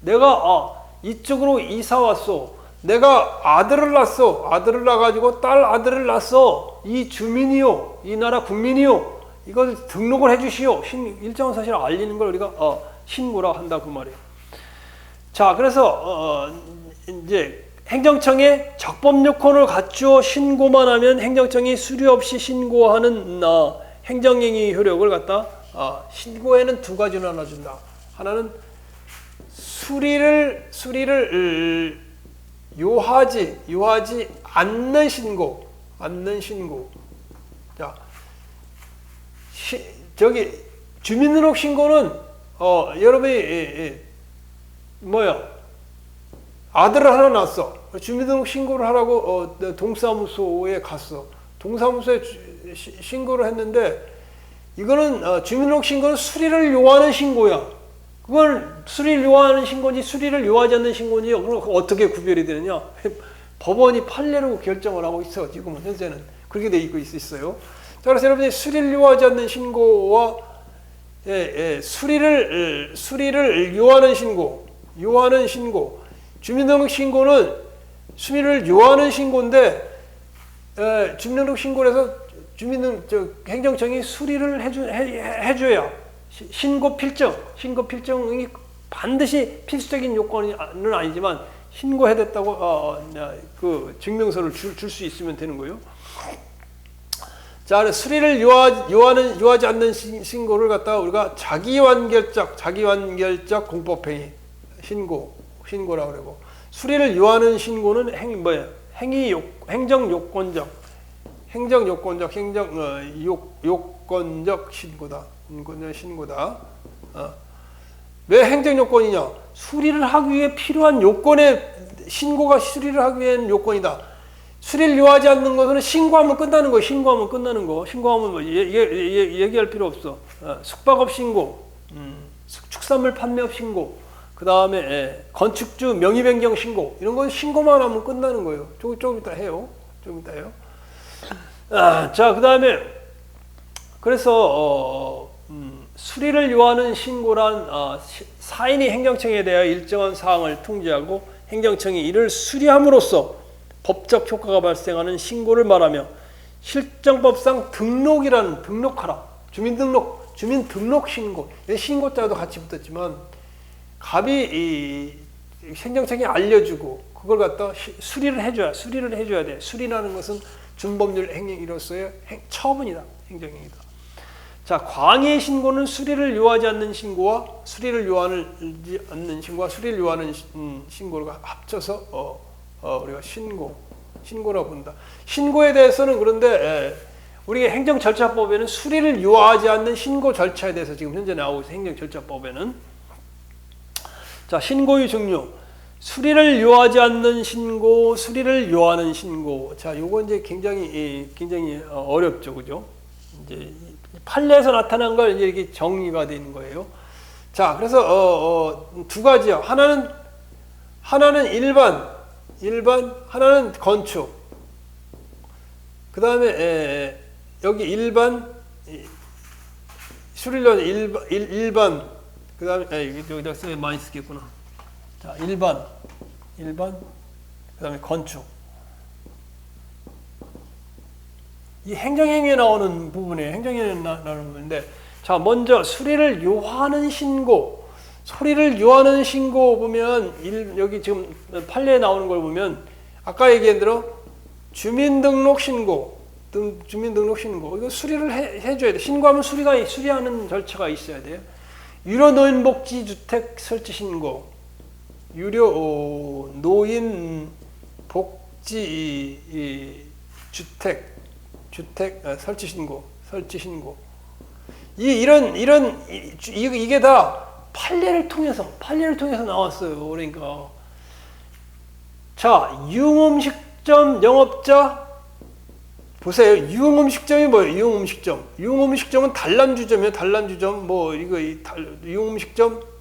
Speaker 2: 내가 이쪽으로 이사 왔어. 내가 아들을 낳아가지고 딸 아들을 낳았어. 이 주민이요, 이 나라 국민이요. 이걸 등록을 해주시오. 일정한 사실을 알리는 걸 우리가 신고라 한다 그 말이에요. 자, 그래서 이제 행정청에 적법 요건을 갖추어 신고만 하면 행정청이 수리 없이 신고하는 행정행위 효력을 갖다 신고에는 두 가지를 나눠준다. 하나는 수리를 요하지 않는 신고. 자, 저기 주민등록 신고는 여러분이 아들을 하나 낳았어. 주민등록 신고를 하라고 동사무소에 갔어. 동사무소에 신고를 했는데 이거는 주민등록 신고는 수리를 요하는 신고야. 그걸 수리를 요하는 신고인지 수리를 요하지 않는 신고인지 그걸 어떻게 구별이 되느냐? 법원이 판례로 결정을 하고 있어. 지금은 현재는 그렇게 돼 있어요. 자, 그래서 여러분이 수리를 요하지 않는 신고와 수리를 요하는 신고. 주민등록 신고는 수리를 요하는 신고인데 주민등록 신고를 해서 행정청이 수리를 해줘야 신고 필정이 반드시 필수적인 요건은 아니지만 신고해댔다고 그 증명서를 줄 수 있으면 되는 거예요. 자, 수리를 요하지 않는 신고를 갖다가 우리가 자기완결적 공법행위 신고라고 그러고 수리를 요하는 신고는 행정요건적 신고다. 왜 행정요건이냐? 수리를 하기 위해 필요한 요건의 신고가 수리를 하기 위한 요건이다. 수리를 요하지 않는 것은 신고하면 끝나는 거예요. 신고하면 뭐 얘기할 필요 없어. 숙박업 신고, 축산물 판매업 신고, 그 다음에 건축주 명의 변경 신고 이런 건 신고만 하면 끝나는 거예요. 조금 이따 해요. 자, 그 다음에 그래서 수리를 요하는 신고란 사인이 행정청에 대하여 일정한 사항을 통지하고 행정청이 이를 수리함으로써 법적 효과가 발생하는 신고를 말하며 실정법상 등록하라. 주민등록 신고. 신고자도 같이 붙었지만 갑이 행정청에 알려주고 그걸 갖다 수리를 해줘야 돼. 수리라는 것은 준법률 행위로서의 처분이다. 행정행위다. 자, 광의 신고는 수리를 요하지 않는 신고와 수리를 요하는 신고를 합쳐서 우리가 신고라고 본다. 신고에 대해서는 그런데 우리가 행정절차법에는 수리를 요하지 않는 신고 절차에 대해서 지금 현재 나오고 있어요. 행정절차법에는. 자, 신고의 종류.
Speaker 1: 수리를 요하지 않는 신고, 수리를 요하는 신고. 자, 요거 이제 굉장히 어렵죠, 그죠? 이제 판례에서 나타난 걸 이제 이렇게 정리가 되는 거예요. 자, 그래서 두 가지요. 하나는 일반, 하나는 건축. 그 다음에 여기 일반, 수리를 일반. 그 다음에 여기다 많이 쓰겠구나. 자, 일반, 그 다음에 건축. 이 행정행위에 나오는 부분이에요. 행정행위에 나오는 부분인데, 자, 먼저 수리를 요하는 신고. 소리를 요하는 신고 보면, 여기 지금 판례에 나오는 걸 보면, 아까 얘기한 대로 주민등록 신고, 이거 수리를 해줘야 돼. 신고하면 수리하는 절차가 있어야 돼요. 유료 노인복지주택 설치 신고. 유료 노인 복지 주택 설치 신고. 이게 다 판례를 통해서 나왔어요. 그러니까 자, 유흥음식점 영업자 보세요. 유흥음식점이 뭐예요? 유흥음식점은 단란주점이에요. 단란주점 유흥음식점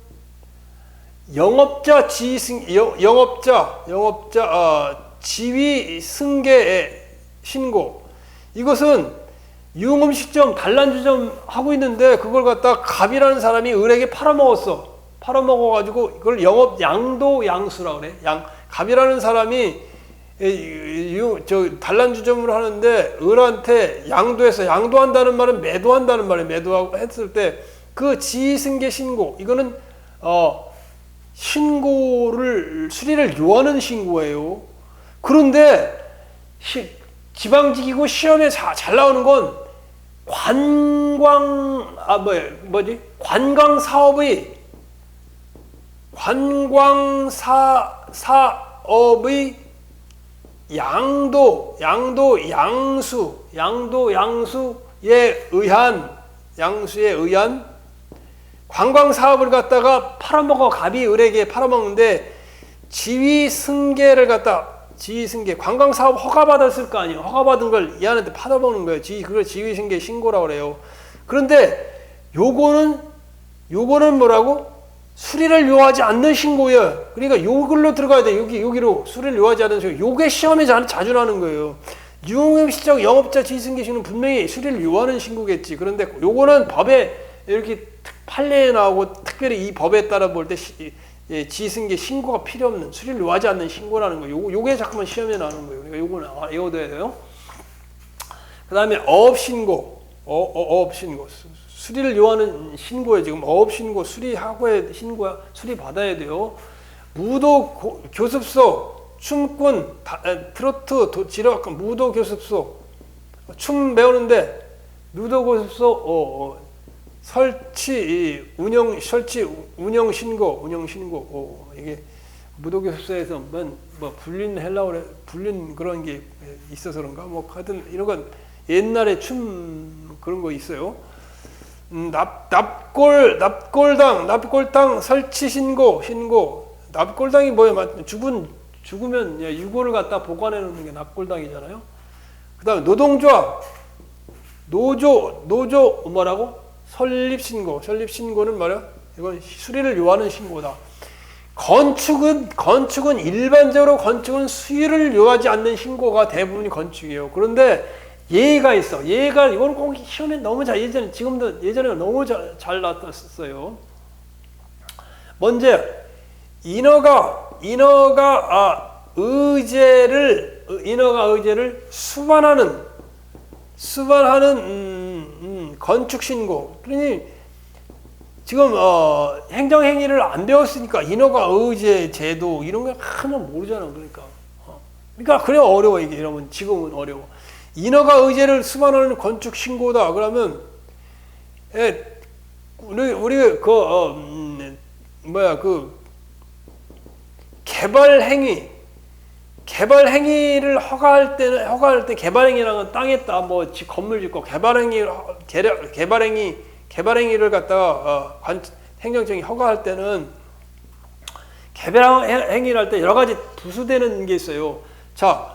Speaker 1: 영업자 지위 승계 신고. 이것은 유흥음식점 단란주점 하고 있는데 그걸 갖다 갑이라는 사람이 을에게 팔아먹어가지고 이걸 양도양수라고 그래. 갑이라는 사람이 단란주점을 하는데 을한테 양도한다는 말은 매도한다는 말이에요. 매도하고 했을 때 그 지승계 신고, 이거는 수리를 요하는 신고예요. 그런데 지방직이고 시험에 잘 나오는 건 관광사업의 양수에 의한 관광사업을 갖다가 갑이 을에게 팔아먹는데 지위승계 관광사업 허가받았을 거 아니에요. 허가받은 걸 얘한테 팔아먹는 거예요. 그걸 지위승계 신고라고 그래요. 그런데 요거는 뭐라고? 수리를 요하지 않는 신고예요. 그러니까 요걸로 들어가야 돼. 여기로 수리를 요하지 않는 신고. 요게 시험에 자주 나는 거예요. 유흥음식점 영업자 지위승계 신고는 분명히 수리를 요하는 신고겠지. 그런데 요거는 법에 이렇게 판례에 나오고 특별히 이 법에 따라 볼 때 지승계 신고가 필요 없는, 수리를 요하지 않는 신고라는 거예요. 요게 자꾸만 시험에 나오는 거예요. 그러니까 요거는 외워둬야 돼요. 그 다음에 어업신고. 수리를 요하는 신고에 지금 어업신고, 수리하고의 신고야. 수리 받아야 돼요. 무도 교습소, 춤꾼, 트로트, 지력, 무도 교습소, 춤 배우는데 무도 교습소, 설치 운영 신고. 이게 무도교습소에서 불린 그런 게 있어서 그런가? 하여튼 이런 건 옛날에 춤 그런 거 있어요. 납골당 설치 신고. 납골당이 뭐예요? 죽으면 유골을 갖다 보관해 놓는 게 납골당이잖아요. 그다음에 노동조합, 노조 뭐라고? 설립신고는 말이야. 이건 수리를 요하는 신고다. 건축은 일반적으로 수리를 요하지 않는 신고가 대부분이 건축이에요. 그런데 예가 있어. 이거는 꼭 시험에 너무 예전에 너무 잘 나왔었어요. 먼저 인허가 의제를 수반하는 건축 신고. 그러니 지금 행정행위를 안 배웠으니까 인허가 의제 제도 이런 거 하나 모르잖아. 그러니까 그래 어려워. 이게 이러면 지금은 어려워. 인허가 의제를 수반하는 건축 신고다. 그러면 우리 개발 행위를 허가할 때 개발행위라는 건 땅에다 건물 짓고 개발행위를 갖다가 행정청이 허가할 때는 개별 행위를 할 때 여러 가지 부수되는 게 있어요. 자,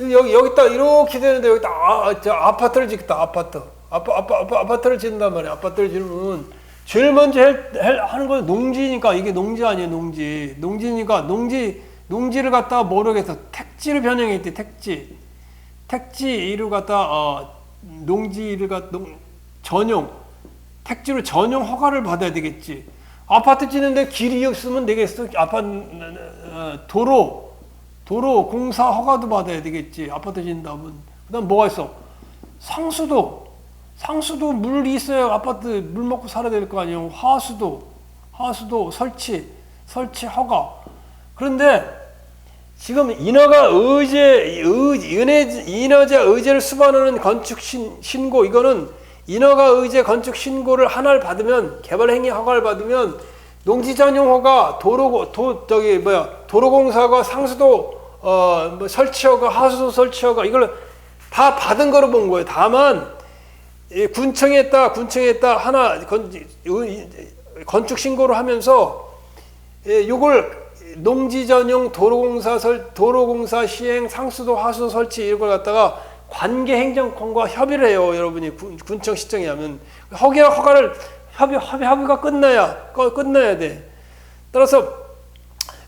Speaker 1: 여기 딱 이렇게 되는데 여기 딱 저 아파트를 짓겠다. 아파트를 짓는단 말이야. 아파트를 짓으면 제일 먼저 하는 건 농지니까 이게 농지 아니에요. 농지니까 농지를 갖다가 모르겠어. 택지를 변형했대. 택지를 갖다 농지를 전용 택지로 전용 허가를 받아야 되겠지. 아파트 짓는데 길이 없으면 되겠어. 도로 공사 허가도 받아야 되겠지. 아파트 짓는다면. 그다음 뭐가 있어? 상수도 물이 있어야 아파트 물 먹고 살아야 될 거 아니에요. 하수도 설치 허가. 그런데 지금 인허자 의제를 수반하는 건축 신고, 이거는 인허가 의제 건축 신고를 하나를 받으면, 개발 행위 허가를 받으면 농지 전용 허가, 도로공사가 상수도 설치 허가, 하수도 설치 허가, 이걸 다 받은 거로 본 거예요. 다만 군청에 있다 하나 건축 신고를 하면서 요걸 농지 전용 도로공사 시행, 상수도, 하수도 설치 이걸 갖다가 관계 행정권과 협의를 해요. 여러분이 군청 시청에 하면 협의가 끝나야 돼. 따라서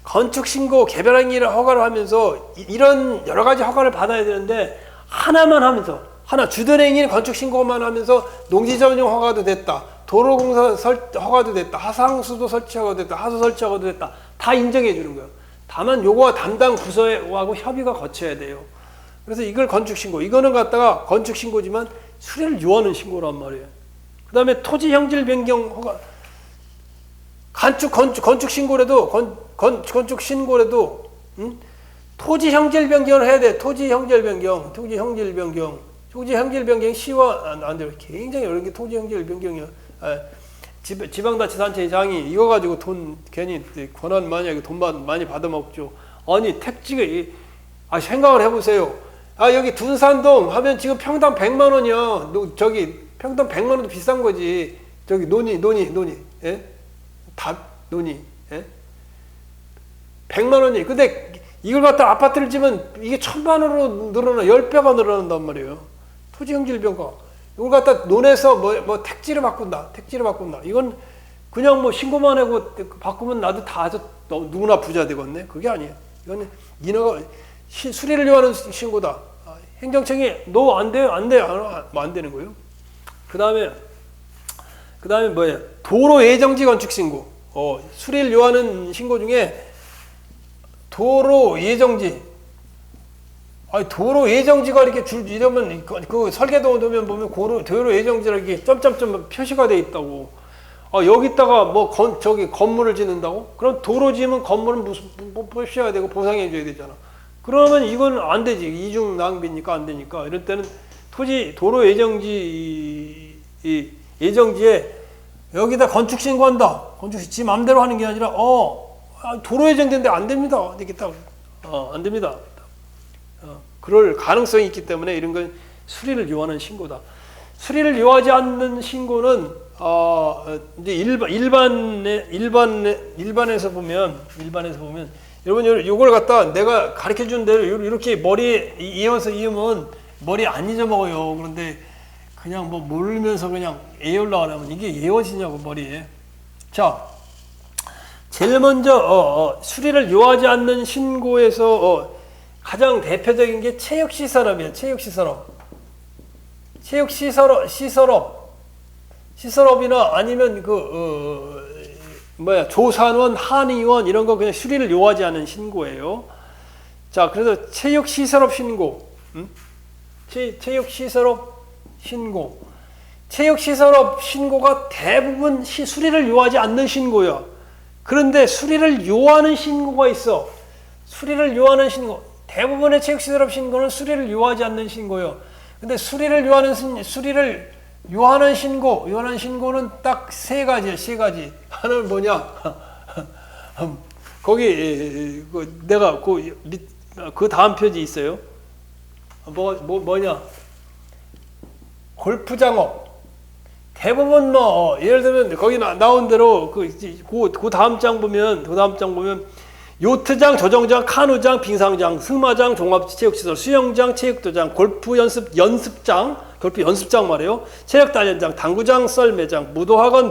Speaker 1: 건축 신고, 개별 행위를 허가를 하면서 이런 여러 가지 허가를 받아야 되는데 하나 주된 행위는 건축 신고만 하면서 농지 전용 허가도 됐다. 도로공사 허가도 됐다. 하상수도 설치 허가도 됐다. 하수 설치 허가도 됐다. 다 인정해 주는 거예요. 다만 요거와 담당 부서하고 협의가 거쳐야 돼요. 그래서 이걸 건축신고, 이거는 갖다가 건축신고지만 수리를 요하는 신고란 말이에요. 그 다음에 토지 형질 변경 허가, 건축신고라도 토지 형질 변경을 해야 돼. 토지 형질 변경 시와 안 돼요. 굉장히 어려운 게 토지 형질 변경이야. 지방자치단체장이 이거 가지고 괜히 권한 만약에 돈 많이 받아먹죠. 아니 택지가 생각을 해보세요. 여기 둔산동 하면 지금 평당 100만 원이야. 저기 평당 100만 원도 비싼 거지. 저기 논이 예? 논이 예? 100만 원이. 근데 이걸 갖다 아파트를 지면 이게 1000만 원으로 늘어나, 10배가 늘어난단 말이에요. 토지 형질 변경. 이걸 갖다 논에서 뭐 택지를 바꾼다. 이건 그냥 뭐 신고만 하고 바꾸면 나도 다 누구나 부자 되겠네. 그게 아니에요. 이거는 인허가 수리를 요하는 신고다. 행정청이 너 안 돼, 안 되는 거예요. 그다음에 뭐예요? 도로 예정지 건축 신고. 수리를 요하는 신고 중에 도로 예정지. 도로 예정지가 이렇게 이러면 그 설계도 보면 도로 예정지라 이렇게 점점점 표시가 돼 있다고. 여기다가 건물을 짓는다고? 그럼 도로 지으면 건물은 뭐 표시해야 되고 보상해 줘야 되잖아. 그러면 이건 안 되지. 이중 낭비니까 안 되니까. 이럴 때는 도로 예정지에 여기다 건축 신고한다. 지 맘대로 하는 게 아니라 도로 예정지인데 안 됩니다. 되겠다. 안 됩니다. 그럴 가능성이 있기 때문에 이런 건 수리를 요하는 신고다. 수리를 요하지 않는 신고는 이제 일반에서 보면 여러분 이걸 갖다 내가 가르쳐 준 대로 이렇게 머리에 이으면 머리 안 잊어먹어요. 그런데 그냥 뭐 모르면서 그냥 올라가려면 이게 이어지냐고 머리에. 자, 제일 먼저 수리를 요하지 않는 신고에서 가장 대표적인 게 체육시설업이에요. 시설업이나 아니면 조산원, 한의원 이런 거 그냥 수리를 요하지 않은 신고예요. 자, 그래서 체육시설업 신고, 체육시설업 신고가 대부분 수리를 요하지 않는 신고야. 그런데 수리를 요하는 신고가 있어. 대부분의 체육시설업 신고는 수리를 요하지 않는 신고예요. 근데 수리를 요하는 신고는 딱 세 가지야. 하나는 뭐냐? 거기 내가 그 다음 표지 있어요. 뭐냐? 골프장업, 대부분 뭐 예를 들면 거기 나온 대로 그 다음 장 보면 요트장, 조정장, 카누장, 빙상장, 승마장, 종합체육시설, 수영장, 체육도장, 골프 연습장 말이에요. 체력단련장, 당구장, 썰매장, 무도학원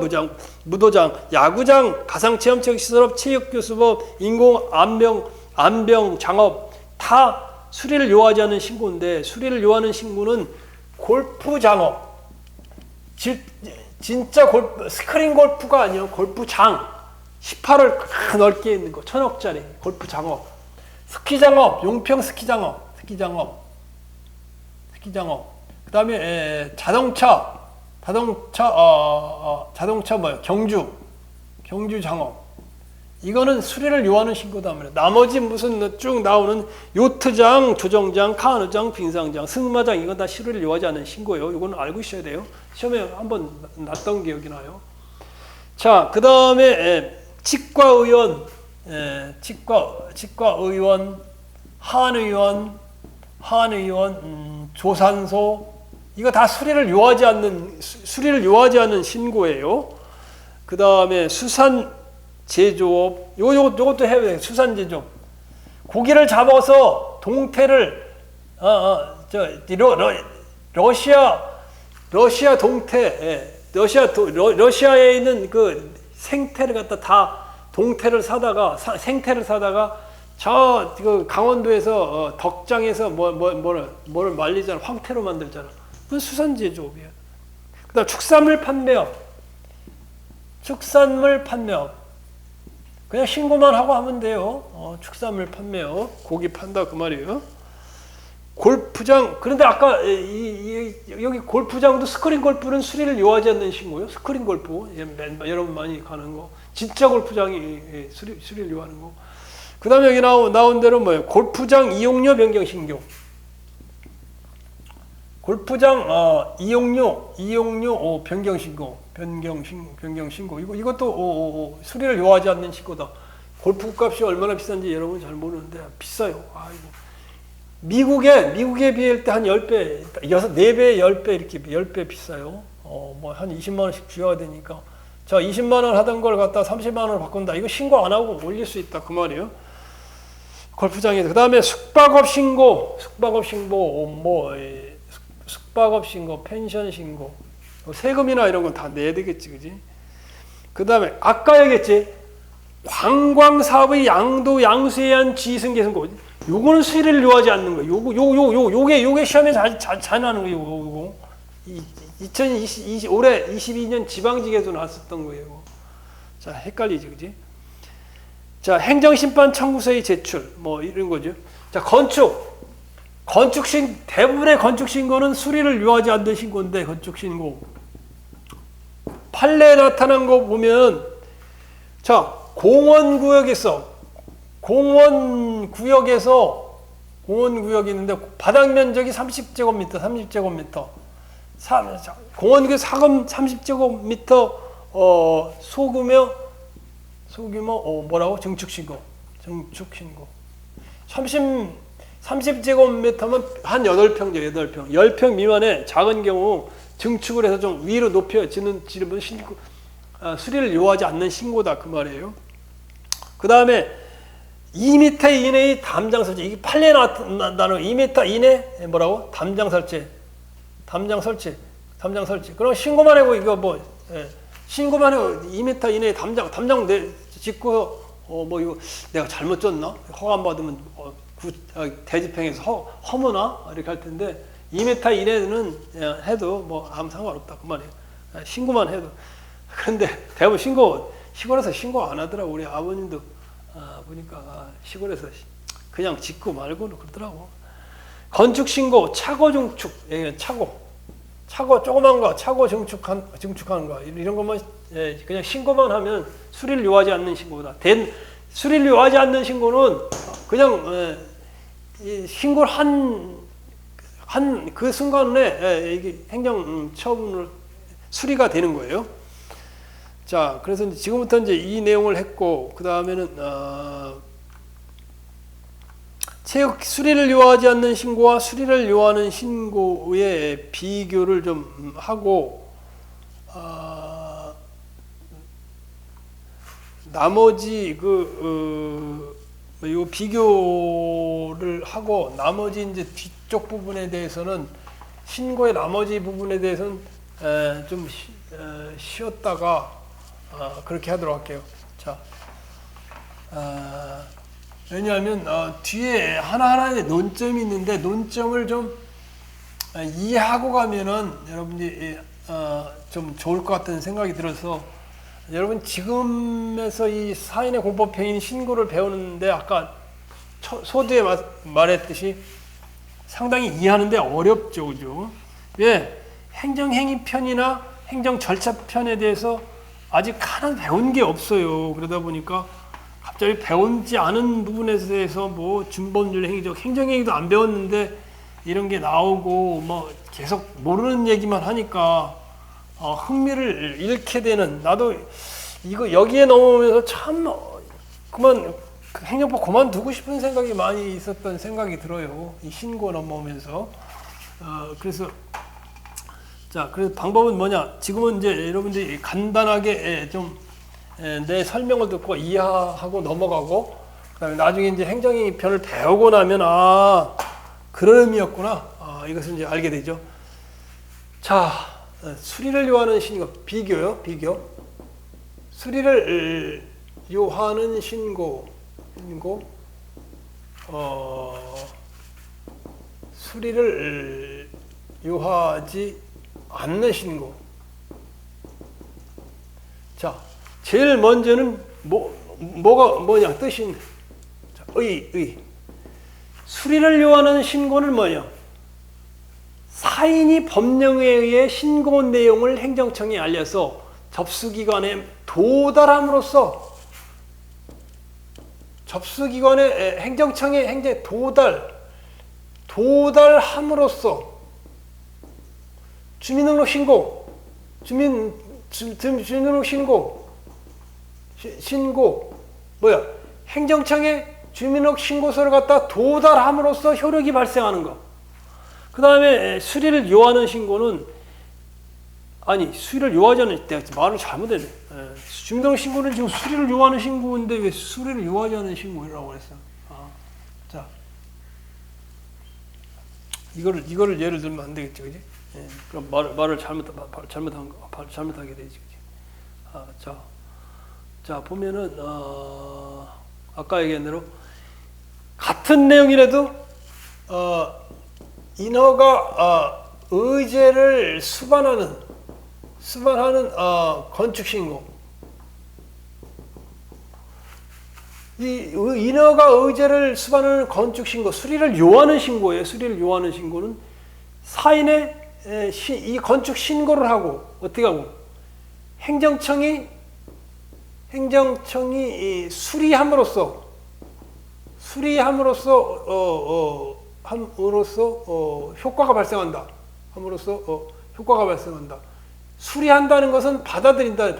Speaker 1: 무도장, 야구장, 가상체험체육시설업, 체육교수법, 인공 안병 장업 다 수리를 요하지 않는 신고인데, 수리를 요하는 신고는 골프 장업, 진짜 스크린 골프가 아니에요. 골프장 18을 넓게 있는 거 1,000억짜리 골프 장업, 스키 장업, 용평 스키 장업. 그 다음에 자동차 뭐야 경주 장업. 이거는 수리를 요하는 신고다 말이야. 나머지 무슨 쭉 나오는 요트장, 조정장, 카누장, 빙상장, 승마장 이건 다 수리를 요하지 않는 신고예요. 이건 알고 있어야 돼요. 시험에 한번 났던 기억이 나요. 자, 그 다음에 치과의원, 한의원, 조산소 이거 다 수리를 요하지 않는 신고예요. 그 다음에 수산 제조업, 요것도 해야 돼요. 수산 제조업. 고기를 잡아서 동태를 러시아 동태, 러시아에 있는 그 생태를 갖다 다 동태를 사다가 생태를 사다가 그 강원도에서 덕장에서 뭐를 말리잖아. 황태로 만들잖아. 그건 수산 제조업이에요. 그다음 축산물 판매업. 그냥 신고만 하고 하면 돼요. 축산물 판매업, 고기 판다 그 말이에요. 골프장, 그런데 아까 여기 골프장도 스크린 골프는 수리를 요하지 않는 신고요. 스크린 골프, 여러분 많이 가는 거, 진짜 골프장이 수리를 요하는 거. 그 다음에 여기 나온 대로 뭐예요? 골프장 이용료 변경 신고. 골프장 이용료 변경 신고. 이것도 수리를 요하지 않는 신고다. 골프 값이 얼마나 비싼지 여러분 잘 모르는데 비싸요. 아이고. 미국에 비할 때 한 10배, 4배, 10배 이렇게 10배 비싸요. 뭐 한 20만 원씩 부여가 되니까. 자, 20만 원 하던 걸 갖다 30만 원을 바꾼다. 이거 신고 안 하고 올릴 수 있다 그 말이에요. 골프장에서. 그다음에 숙박업 신고, 펜션 신고. 세금이나 이런 건 다 내야 되겠지, 그지? 그 다음에, 아까 얘기했지? 관광사업의 양도, 양수에 의한 지승계 신고. 요거는 수리를 요하지 않는 거예요. 요게 시험에 잘 나는 거예요, 요거. 올해 22년 지방직에서 나왔었던 거예요. 자, 헷갈리지, 그지? 자, 행정심판 청구서의 제출, 뭐, 이런 거죠. 자, 대부분의 건축신고는 수리를 요하지 않는 신고인데, 건축신고. 판례에 나타난 거 보면, 자, 공원구역이 있는데, 바닥 면적이 30제곱미터. 공원구역 30제곱미터, 소규모, 뭐라고? 증축신고. 30제곱미터면 한 8평, 10평 미만의 작은 경우 증축을 해서 좀 위로 높여지는 신고, 수리를 요하지 않는 신고다 그 말이에요. 그 다음에 2m 이내의 담장 설치. 이게 판례에 나타나는 2m 이내 뭐라고? 담장 설치. 그럼 신고만 하고 이거 신고만 하고 2m 이내의 담장 짓고 이거 내가 잘못 졌나? 허가 안 받으면 대지평에서 허무나 이렇게 할 텐데 2m 이내는 해도 뭐 아무 상관없다 그 말이에요. 신고만 해도. 그런데 대부분 시골에서 신고 안 하더라고. 우리 아버님도 보니까 시골에서 그냥 짓고 말고는 그러더라고. 건축 신고, 차고 증축, 차고 조그만 거, 차고 증축하는 거 이런 것만 그냥 신고만 하면 수리를 요하지 않는 신고다. 수리를 요하지 않는 신고는 그냥 신고를 한 그 순간에 이게 행정 처분을 수리가 되는 거예요. 자, 그래서 이제 지금부터 이제 이 내용을 했고, 그 다음에는 수리를 요하지 않는 신고와 수리를 요하는 신고의 비교를 좀 하고,
Speaker 2: 나머지 요 비교를 하고 나머지 이제 뒤쪽 부분에 대해서는 신고의 나머지 부분에 대해서는 좀 쉬었다가 그렇게 하도록 할게요. 자, 왜냐하면 뒤에 하나하나의 논점이 있는데 논점을 좀 이해하고 가면은 여러분들이 좀 좋을 것 같다는 생각이 들어서 여러분 지금에서 이 사인의 공법행위 신고를 배우는데 아까 소두에 말했듯이 상당히 이해하는데 어렵죠, 그죠? 왜? 행정행위편이나 행정절차편에 대해서 아직 하나 배운 게 없어요. 그러다 보니까 갑자기 배우지 않은 부분에 대해서 뭐 준법률 행위적 행정행위도 안 배웠는데 이런 게 나오고 뭐 계속 모르는 얘기만 하니까 흥미를 잃게 되는, 나도 이거 여기에 넘어오면서 참 그만 행정법 그만두고 싶은 생각이 많이 있었던 생각이 들어요. 이 신고 넘어오면서. 그래서 자, 그래서 방법은 뭐냐? 지금은 이제 여러분들이 간단하게 좀 내 설명을 듣고 이해하고 넘어가고, 그다음에 나중에 이제 행정행위 편을 배우고 나면 그런 의미였구나. 이것을 이제 알게 되죠. 자, 수리를 요하는 신고 비교요. 비교. 수리를 요하는 신고. 수리를 요하지 않는 신고. 자, 제일 먼저는 뭐냐 뜻이. 자, 의. 수리를 요하는 신고는 뭐냐? 사인이 법령에 의해 신고 내용을 행정청에 알려서 접수기관에 도달함으로써, 접수기관에 행정청에 도달함으로써 주민등록 신고, 주민등록 신고 뭐야? 행정청에 주민등록 신고서를 갖다 도달함으로써 효력이 발생하는 거. 그 다음에 수리를 요하는 신고는, 수리를 요하지 않는, 내가 말을 잘못했네. 주민등록 신고는 지금 수리를 요하는 신고인데 왜 수리를 요하지 않는 신고라고 그랬어? 자, 이거를 예를 들면 안 되겠죠, 그지? 그럼 말을 잘못하게 되지, 그지? 자, 보면은 아까 얘기한 대로 같은 내용이라도 인허가 의제를 수반하는 건축신고, 이 인허가 의제를 수반하는 건축신고, 수리를 요하는 신고예요. 수리를 요하는 신고는 사인의 이 건축신고를 하고 어떻게 하고 행정청이 수리함으로써 효과가 발생한다. 효과가 발생한다. 수리한다는 것은 받아들인다.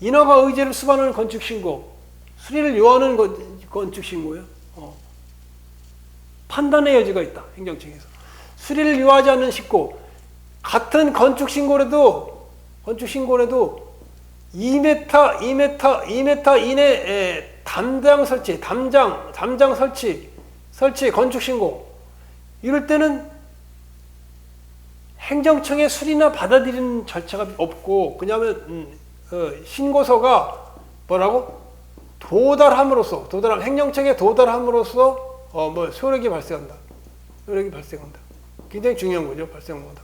Speaker 2: 인허가 의제를 수반하는 건축신고, 수리를 요하는 건축신고예요. 판단의 여지가 있다. 행정청에서. 수리를 요하지 않는 신고, 같은 건축신고라도 2m 이내 담장 설치 건축신고, 이럴 때는 행정청의 수리나 받아들이는 절차가 없고, 그냐면 신고서가 뭐라고? 행정청에 도달함으로써 효력이 발생한다. 굉장히 중요한 거죠. 발생보다.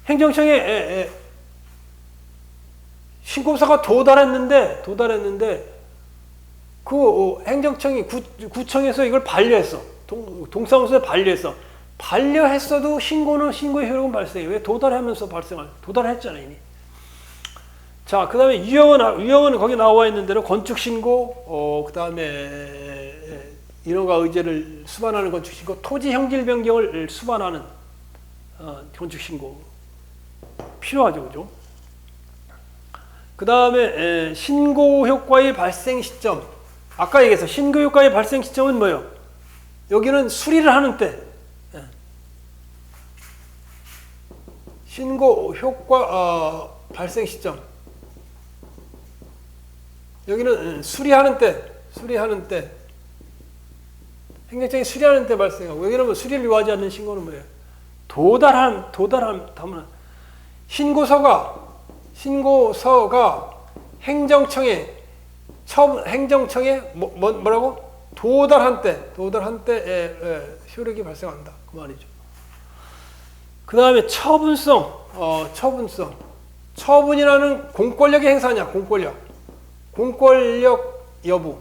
Speaker 2: 행정청에 신고서가 도달했는데 그 행정청이 구청에서 이걸 반려했어. 동사무소에 반려했어도 신고의 효력은 발생해. 왜? 도달했잖아 이미. 자, 그 다음에 유형은 거기 나와 있는 대로 건축신고, 그 다음에 인허가 의제를 수반하는 건축신고, 토지 형질 변경을 수반하는 건축신고 필요하죠, 그죠? 그 다음에 신고 효과의 발생 시점. 아까 얘기했어. 신고 효과의 발생 시점은 뭐예요? 여기는 수리를 하는 때. 신고 효과 발생 시점. 여기는 수리하는 때 행정적인 수리하는 때 발생하고, 여기는 뭐 수리를 요하지 않는 신고는 뭐예요? 도달함. 신고서가 행정청에 뭐라고? 도달한 때에 효력이 발생한다. 그 말이죠. 그 다음에 처분이라는 공권력의 행사냐, 공권력 여부,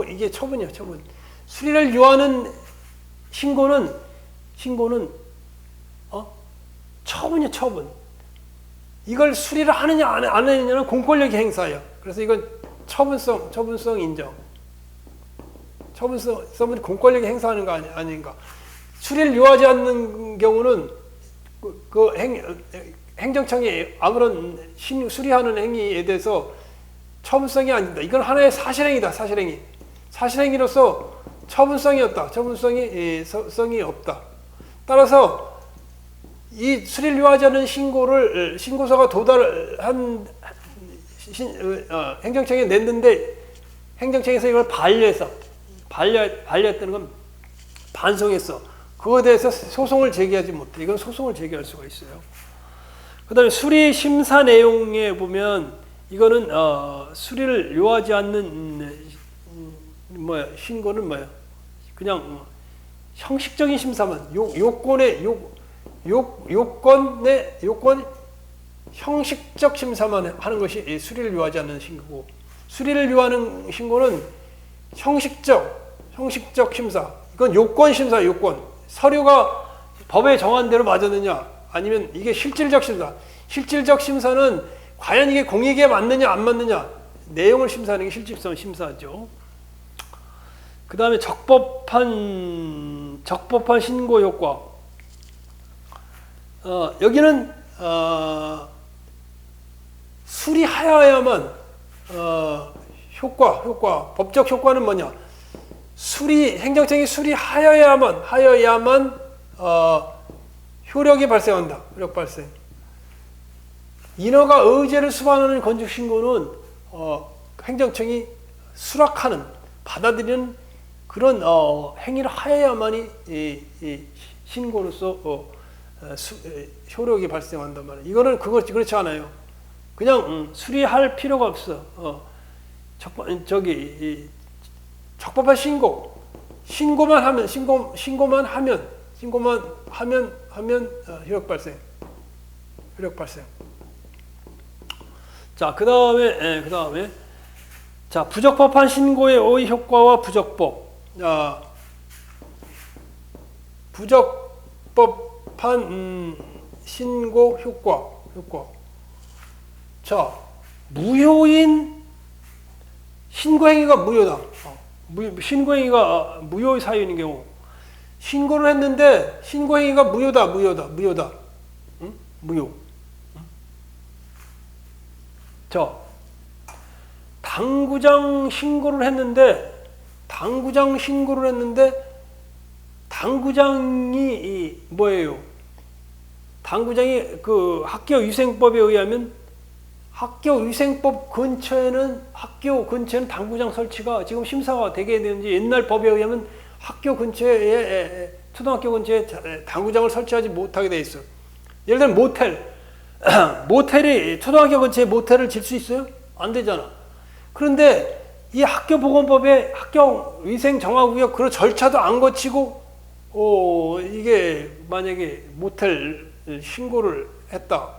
Speaker 2: 이게 처분이야, 처분. 수리를 요하는 신고는 처분이야, 처분. 이걸 수리를 하느냐 안 하느냐는 공권력의 행사예요. 그래서 이건 처분성 인정. 처분성은 공권력이 행사하는 거 아닌가. 수리를 요하지 않는 경우는 행정청이 아무런 수리하는 행위에 대해서 처분성이 아니다. 이건 하나의 사실행위다. 사실행위로서 처분성이 없다. 따라서 이 수리를 요하지 않는 신고서가 도달한 행정청에 냈는데, 행정청에서 이걸 반려했다는 건 반성했어. 그거에 대해서 소송을 제기하지 못해. 이건 소송을 제기할 수가 있어요. 그 다음에 수리 심사 내용에 보면, 이거는 수리를 요하지 않는 신고는 뭐야? 그냥 형식적인 심사만, 요건 형식적 심사만 하는 것이 수리를 요하지 않는 신고고, 수리를 요하는 신고는 형식적 심사. 이건 요건 심사, 서류가 법에 정한 대로 맞았느냐, 아니면 이게 실질적 심사는 과연 이게 공익에 맞느냐 안 맞느냐, 내용을 심사하는 게 실질성 심사죠. 그 다음에 적법한 신고 효과. 여기는 수리하여야만 효과, 법적 효과는 뭐냐? 행정청이 수리하여야만 효력이 발생한다. 효력 발생. 인허가 의제를 수반하는 건축 신고는 행정청이 받아들이는 그런 행위를 하여야만이 이 신고로서 효력이 발생한단 말이에요. 이거는 그렇지 않아요. 그냥 수리할 필요가 없어. 적법한 신고만 하면 효력 발생. 자, 그 다음에 자, 부적법한 신고의 효과와 부적법. 부적법한 신고 효과. 자, 무효인 신고행위가 무효다. 신고행위가 무효의 사유인 경우, 신고를 했는데 신고행위가 무효다. 응? 무효. 자, 당구장 신고를 했는데 당구장이 뭐예요? 당구장이 그 학교위생법에 의하면 학교위생법 근처에는 당구장 설치가 지금 심사가 되게 되는지, 옛날 법에 의하면 학교 근처에, 초등학교 근처에 당구장을 설치하지 못하게 돼 있어. 예를 들면 모텔이 초등학교 근처에 모텔을 질 수 있어요? 안 되잖아. 그런데 이 학교보건법에 학교위생정화구역 그런 절차도 안 거치고 이게 만약에 모텔 신고를 했다,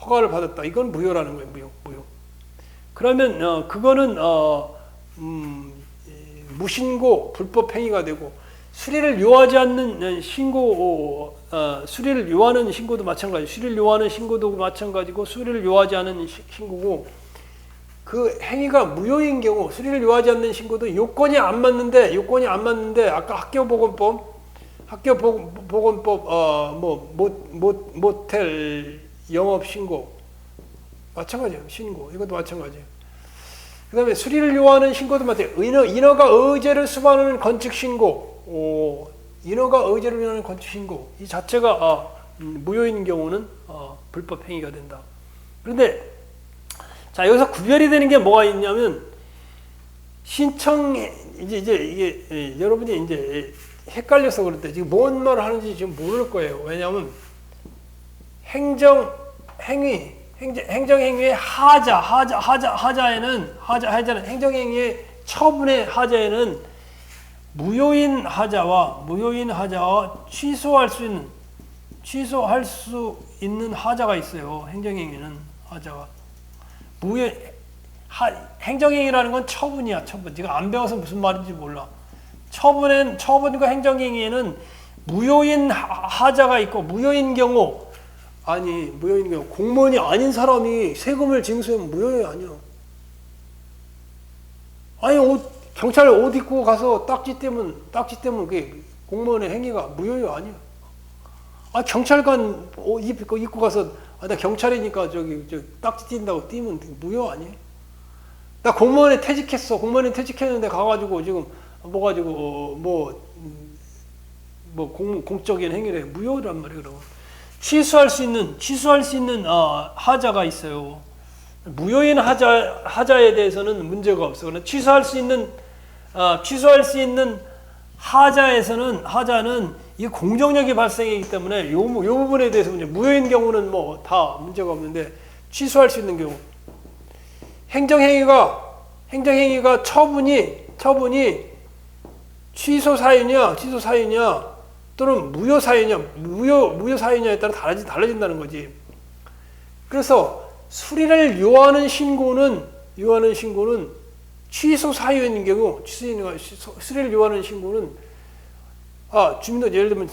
Speaker 2: 허가를 받았다, 이건 무효라는 거예요. 무효. 그러면 그거는 무신고 불법 행위가 되고, 수리를 요하지 않는 신고, 수리를 요하는 신고도 마찬가지. 수리를 요하는 신고도 마찬가지고, 수리를 요하지 않은 신고고, 그 행위가 무효인 경우, 수리를 요하지 않는 신고도 요건이 안 맞는데 아까 학교보건법 모텔 영업 신고 마찬가지예요. 이것도 마찬가지예요. 그 다음에 수리를 요하는 신고도 마찬가지예요. 인허가 의제를 수반하는 건축 신고, 이 자체가
Speaker 1: 무효인 경우는 불법 행위가 된다. 그런데 자 여기서 구별이 되는 게 뭐가 있냐면 신청 이제 이게 여러분이 이제 헷갈려서 그런데 지금 뭔 말을 하는지 지금 모를 거예요. 왜냐하면 행정행위의 하자에는 행정행위의 처분의 하자에는 무효인 하자와 취소할 수 있는 하자가 있어요. 행정행위는 하자가 행정행위라는 건 처분이야. 처분. 네가 안 배워서 무슨 말인지 몰라. 처분과 행정행위에는 무효인 하자가 있고 무효인 경우 공무원이 아닌 사람이 세금을 징수하면 무효이 아니야. 아니 경찰 옷 입고 가서 딱지 떼면 그게 공무원의 행위가 무효이 아니야. 경찰관 옷 입고 가서 나 경찰이니까 저기 딱지 띈다고 띄면 무효 아니에요. 나 공무원에 퇴직했어. 공무원에 퇴직했는데 가가지고 지금 공적인 행위래 무효란 말이에요. 그러면 취소할 수 있는 하자가 있어요. 무효인 하자에 대해서는 문제가 없어. 그러나 취소할 수 있는 하자는 이 공정력이 발생하기 때문에 요 부분에 대해서 무효인 경우는 뭐 다 문제가 없는데 취소할 수 있는 경우 행정행위가 처분이 취소 사유냐 또는 무효 사유냐에 따라 달라진다는 거지. 그래서 수리를 요하는 신고는 취소 사유인 경우 수리를 요하는 신고는 주민등록 예를 들면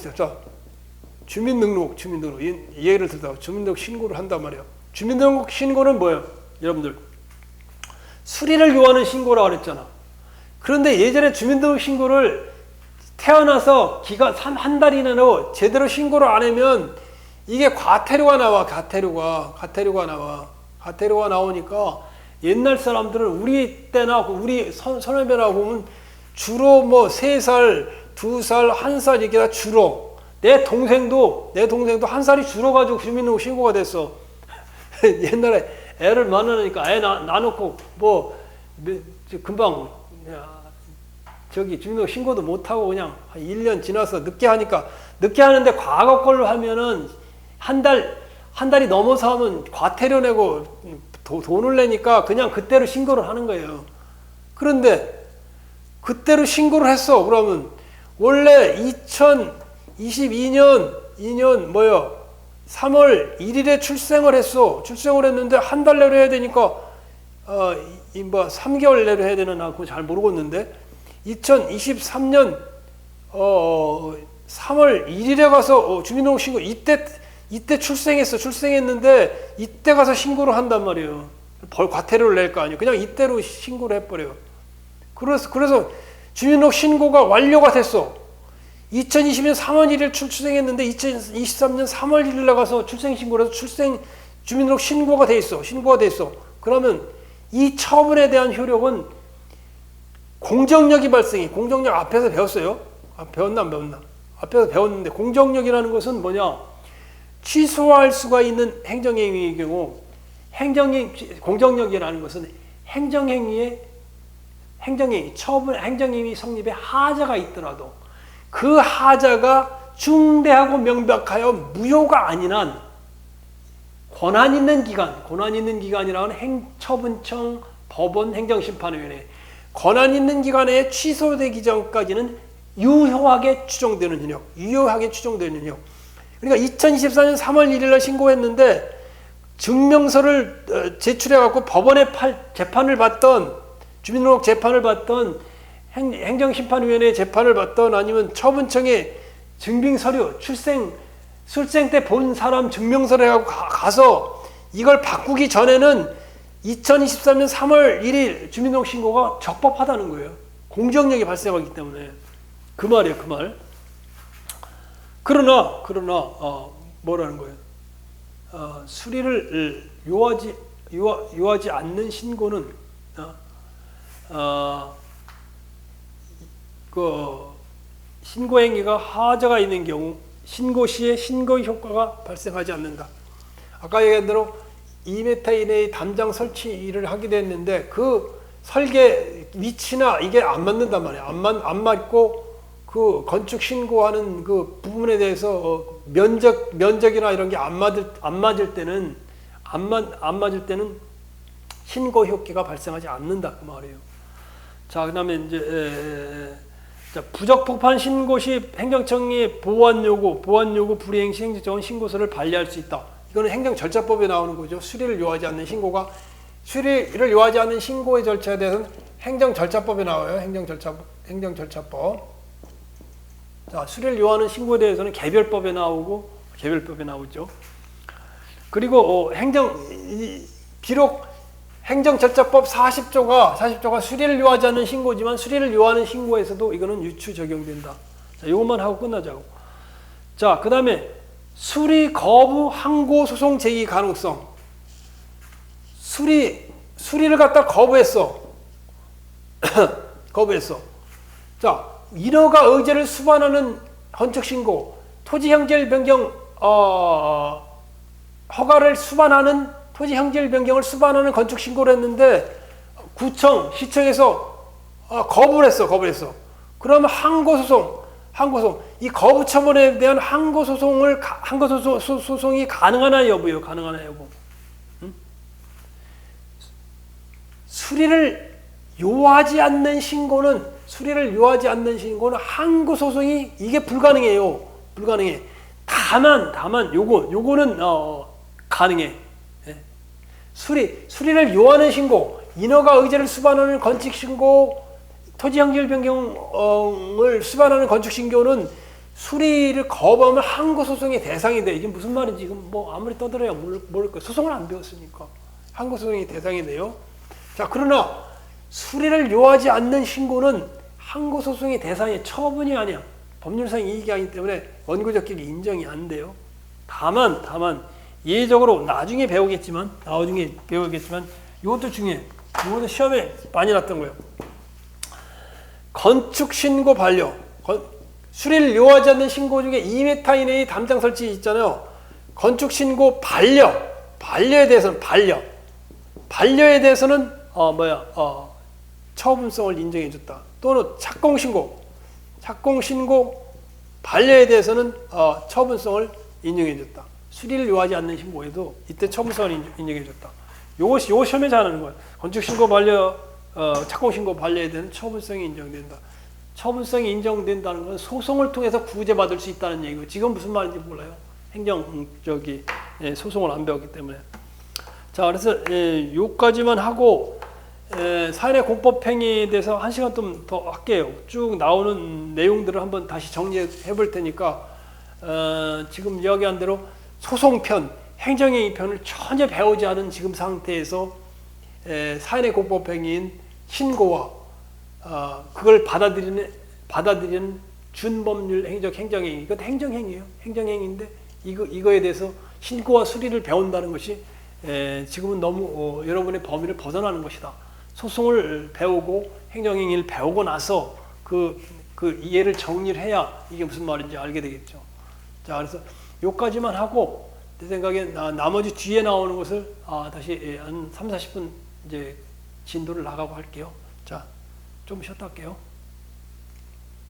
Speaker 1: 주민등록 예를 들다 주민등록 신고를 한단 말이야. 주민등록 신고는 뭐예요? 여러분들 수리를 요하는 신고라고 그랬잖아. 그런데 예전에 주민등록 신고를 태어나서 기간 한 달 이내로 제대로 신고를 안 하면 이게 과태료가 나와. 과태료가 나오니까 옛날 사람들은 우리 때나 우리 선후배나 보면 주로 3살, 2살, 1살 이게 다 주로. 내 동생도 1살이 줄어가지고 주민등록 신고가 됐어. 옛날에 애를 만나니까 애 낳아놓고 금방 저기 주민등록 신고도 못하고 그냥 한 1년 지나서 늦게 하는데 과거 걸로 하면은 한 달이 넘어서 하면 과태료 내고 돈을 내니까 그냥 그때로 신고를 하는 거예요. 그런데 그때로 신고를 했어. 그러면 원래 2022년 3월 1일에 출생을 했어. 출생을 했는데 한 달 내로 해야 되니까 3개월 내로 해야 되나 그거 잘 모르겠는데 2023년 3월 1일에 가서 주민등록 신고 이때 출생했는데 이때 가서 신고를 한단 말이에요. 과태료를 낼 거 아니에요. 그냥 이때로 신고를 해버려요. 그래서 주민등록 신고가 완료가 됐어. 2020년 3월 1일 출생했는데 2023년 3월 1일 나가서 출생신고를 해서 주민등록 신고가 돼 있어. 그러면 이 처분에 대한 효력은 공정력이 발생해. 공정력 앞에서 배웠어요. 배웠나 안 배웠나? 앞에서 배웠는데 공정력이라는 것은 뭐냐? 취소할 수가 있는 행정행위의 경우 공정력이라는 것은 행정행위 성립에 하자가 있더라도 그 하자가 중대하고 명백하여 무효가 아닌 한 권한 있는 기관이라는 행처분청, 법원, 행정심판위원회 권한 있는 기관에 취소되기 전까지는 유효하게 추정되는 현역. 그러니까 2024년 3월 1일 날 신고했는데 증명서를 제출해갖고 법원에 재판을 받던 주민등록 재판을 받던 행정심판위원회 재판을 받던 아니면 처분청에 증빙서류 출생 때 본 사람 증명서를 해갖고 가서 이걸 바꾸기 전에는 2023년 3월 1일 주민등록 신고가 적법하다는 거예요. 공정력이 발생하기 때문에. 그 말이에요, 그 말. 그러나 뭐라는 거예요? 수리를 요하지 않는 신고는 그 신고 행위가 하자가 있는 경우
Speaker 2: 신고 시에 신고 효과가 발생하지 않는다. 아까 얘기한 대로 2m 이내의 담장 설치를 하게 됐는데 그 설계 위치나 이게 안 맞는단 말이야. 안 맞고 그 건축 신고하는 그 부분에 대해서 면적이나 이런 게 안 맞을 때는 신고 효과가 발생하지 않는다 그 말이에요. 자, 그다음에 이제 자, 부적폭판 신고 시 행정청이 보완 요구 불이행 시 행정청은 신고서를 발리할 수 있다. 이거는 행정절차법에 나오는 거죠. 수리를 요하지 않는 신고가 수리를 요하지 않는 신고의 절차에 대해서는 행정절차법에 나와요. 행정절차법. 자, 수리를 요하는 신고에 대해서는 개별법에 나오죠. 그리고 비록 행정절차법 40조가 수리를 요하지 않는 신고지만 수리를 요하는 신고에서도 이거는 유추 적용된다. 자, 이것만 하고 끝나자고. 자, 그 다음에 수리 거부 항고 소송 제기 가능성. 수리를 갖다 거부했어. 자, 인허가 의제를 수반하는 건축 신고, 토지 형질 변경 허가를 수반하는 토지 형질 변경을 수반하는 건축 신고를 했는데 구청, 시청에서 거부를 했어. 그러면 항고 소송. 이 거부 처분에 대한 항고 소송이 가능하나 여부. 응? 수리를 요하지 않는 신고는 항고 소송이 이게 불가능해요. 다만 요거는 가능해. 수리를 요하는 신고, 인허가 의제를 수반하는 건축 신고, 토지 형질 변경을 수반하는 건축 신고는 수리를 거부하면 항고 소송의 대상이 돼. 이게 무슨 말인지 지금 뭐 아무리 떠들어야 모를 거예요. 소송을 안 배웠으니까. 항고 소송의 대상이 돼요. 자, 그러나 수리를 요하지 않는 신고는 항고 소송의 대상의 처분이 아니야. 법률상 이익이 아니기 때문에 원고 적격이 인정이 안 돼요. 다만 예외적으로 나중에 배우겠지만 이것도 중요해. 이것도 시험에 많이 났던 거예요. 건축 신고 반려. 수리를 요하지 않는 신고 중에 2m 이내의 담장 설치 있잖아요. 건축 신고 반려에 대해서는 처분성을 인정해 줬다. 또는 착공 신고 반려에 대해서는 처분성을 인정해 줬다. 수리를 요하지 않는 신고에도 이때 처분성을 인정해 줬다. 요거 시험에 잘 하는 거야. 건축 신고 반려, 착공 신고 반려에 대한 처분성이 인정된다. 처분성이 인정된다는 건 소송을 통해서 구제받을 수 있다는 얘기고, 지금 무슨 말인지 몰라요. 소송을 안 배웠기 때문에. 자, 그래서 요까지만 하고 사인의 공법행위에 대해서 1시간 좀 더 할게요. 쭉 나오는 내용들을 한번 다시 정리해 볼 테니까 지금 이야기한 대로 소송편, 행정행위편을 전혀 배우지 않은 지금 상태에서 사인의 공법행위인 신고와 그걸 받아들이는 준법률 행정행위, 이것도 행정행위예요. 행정행위인데 이거에 대해서 신고와 수리를 배운다는 것이 지금은 너무 여러분의 범위를 벗어나는 것이다. 소송을 배우고 행정행위를 배우고 나서 그 이해를 정리를 해야 이게 무슨 말인지 알게 되겠죠. 자, 그래서 요까지만 하고 내 생각엔 나머지 뒤에 나오는 것을 다시 한 30-40분 이제 진도를 나가고 할게요. 자, 좀 쉬었다 할게요.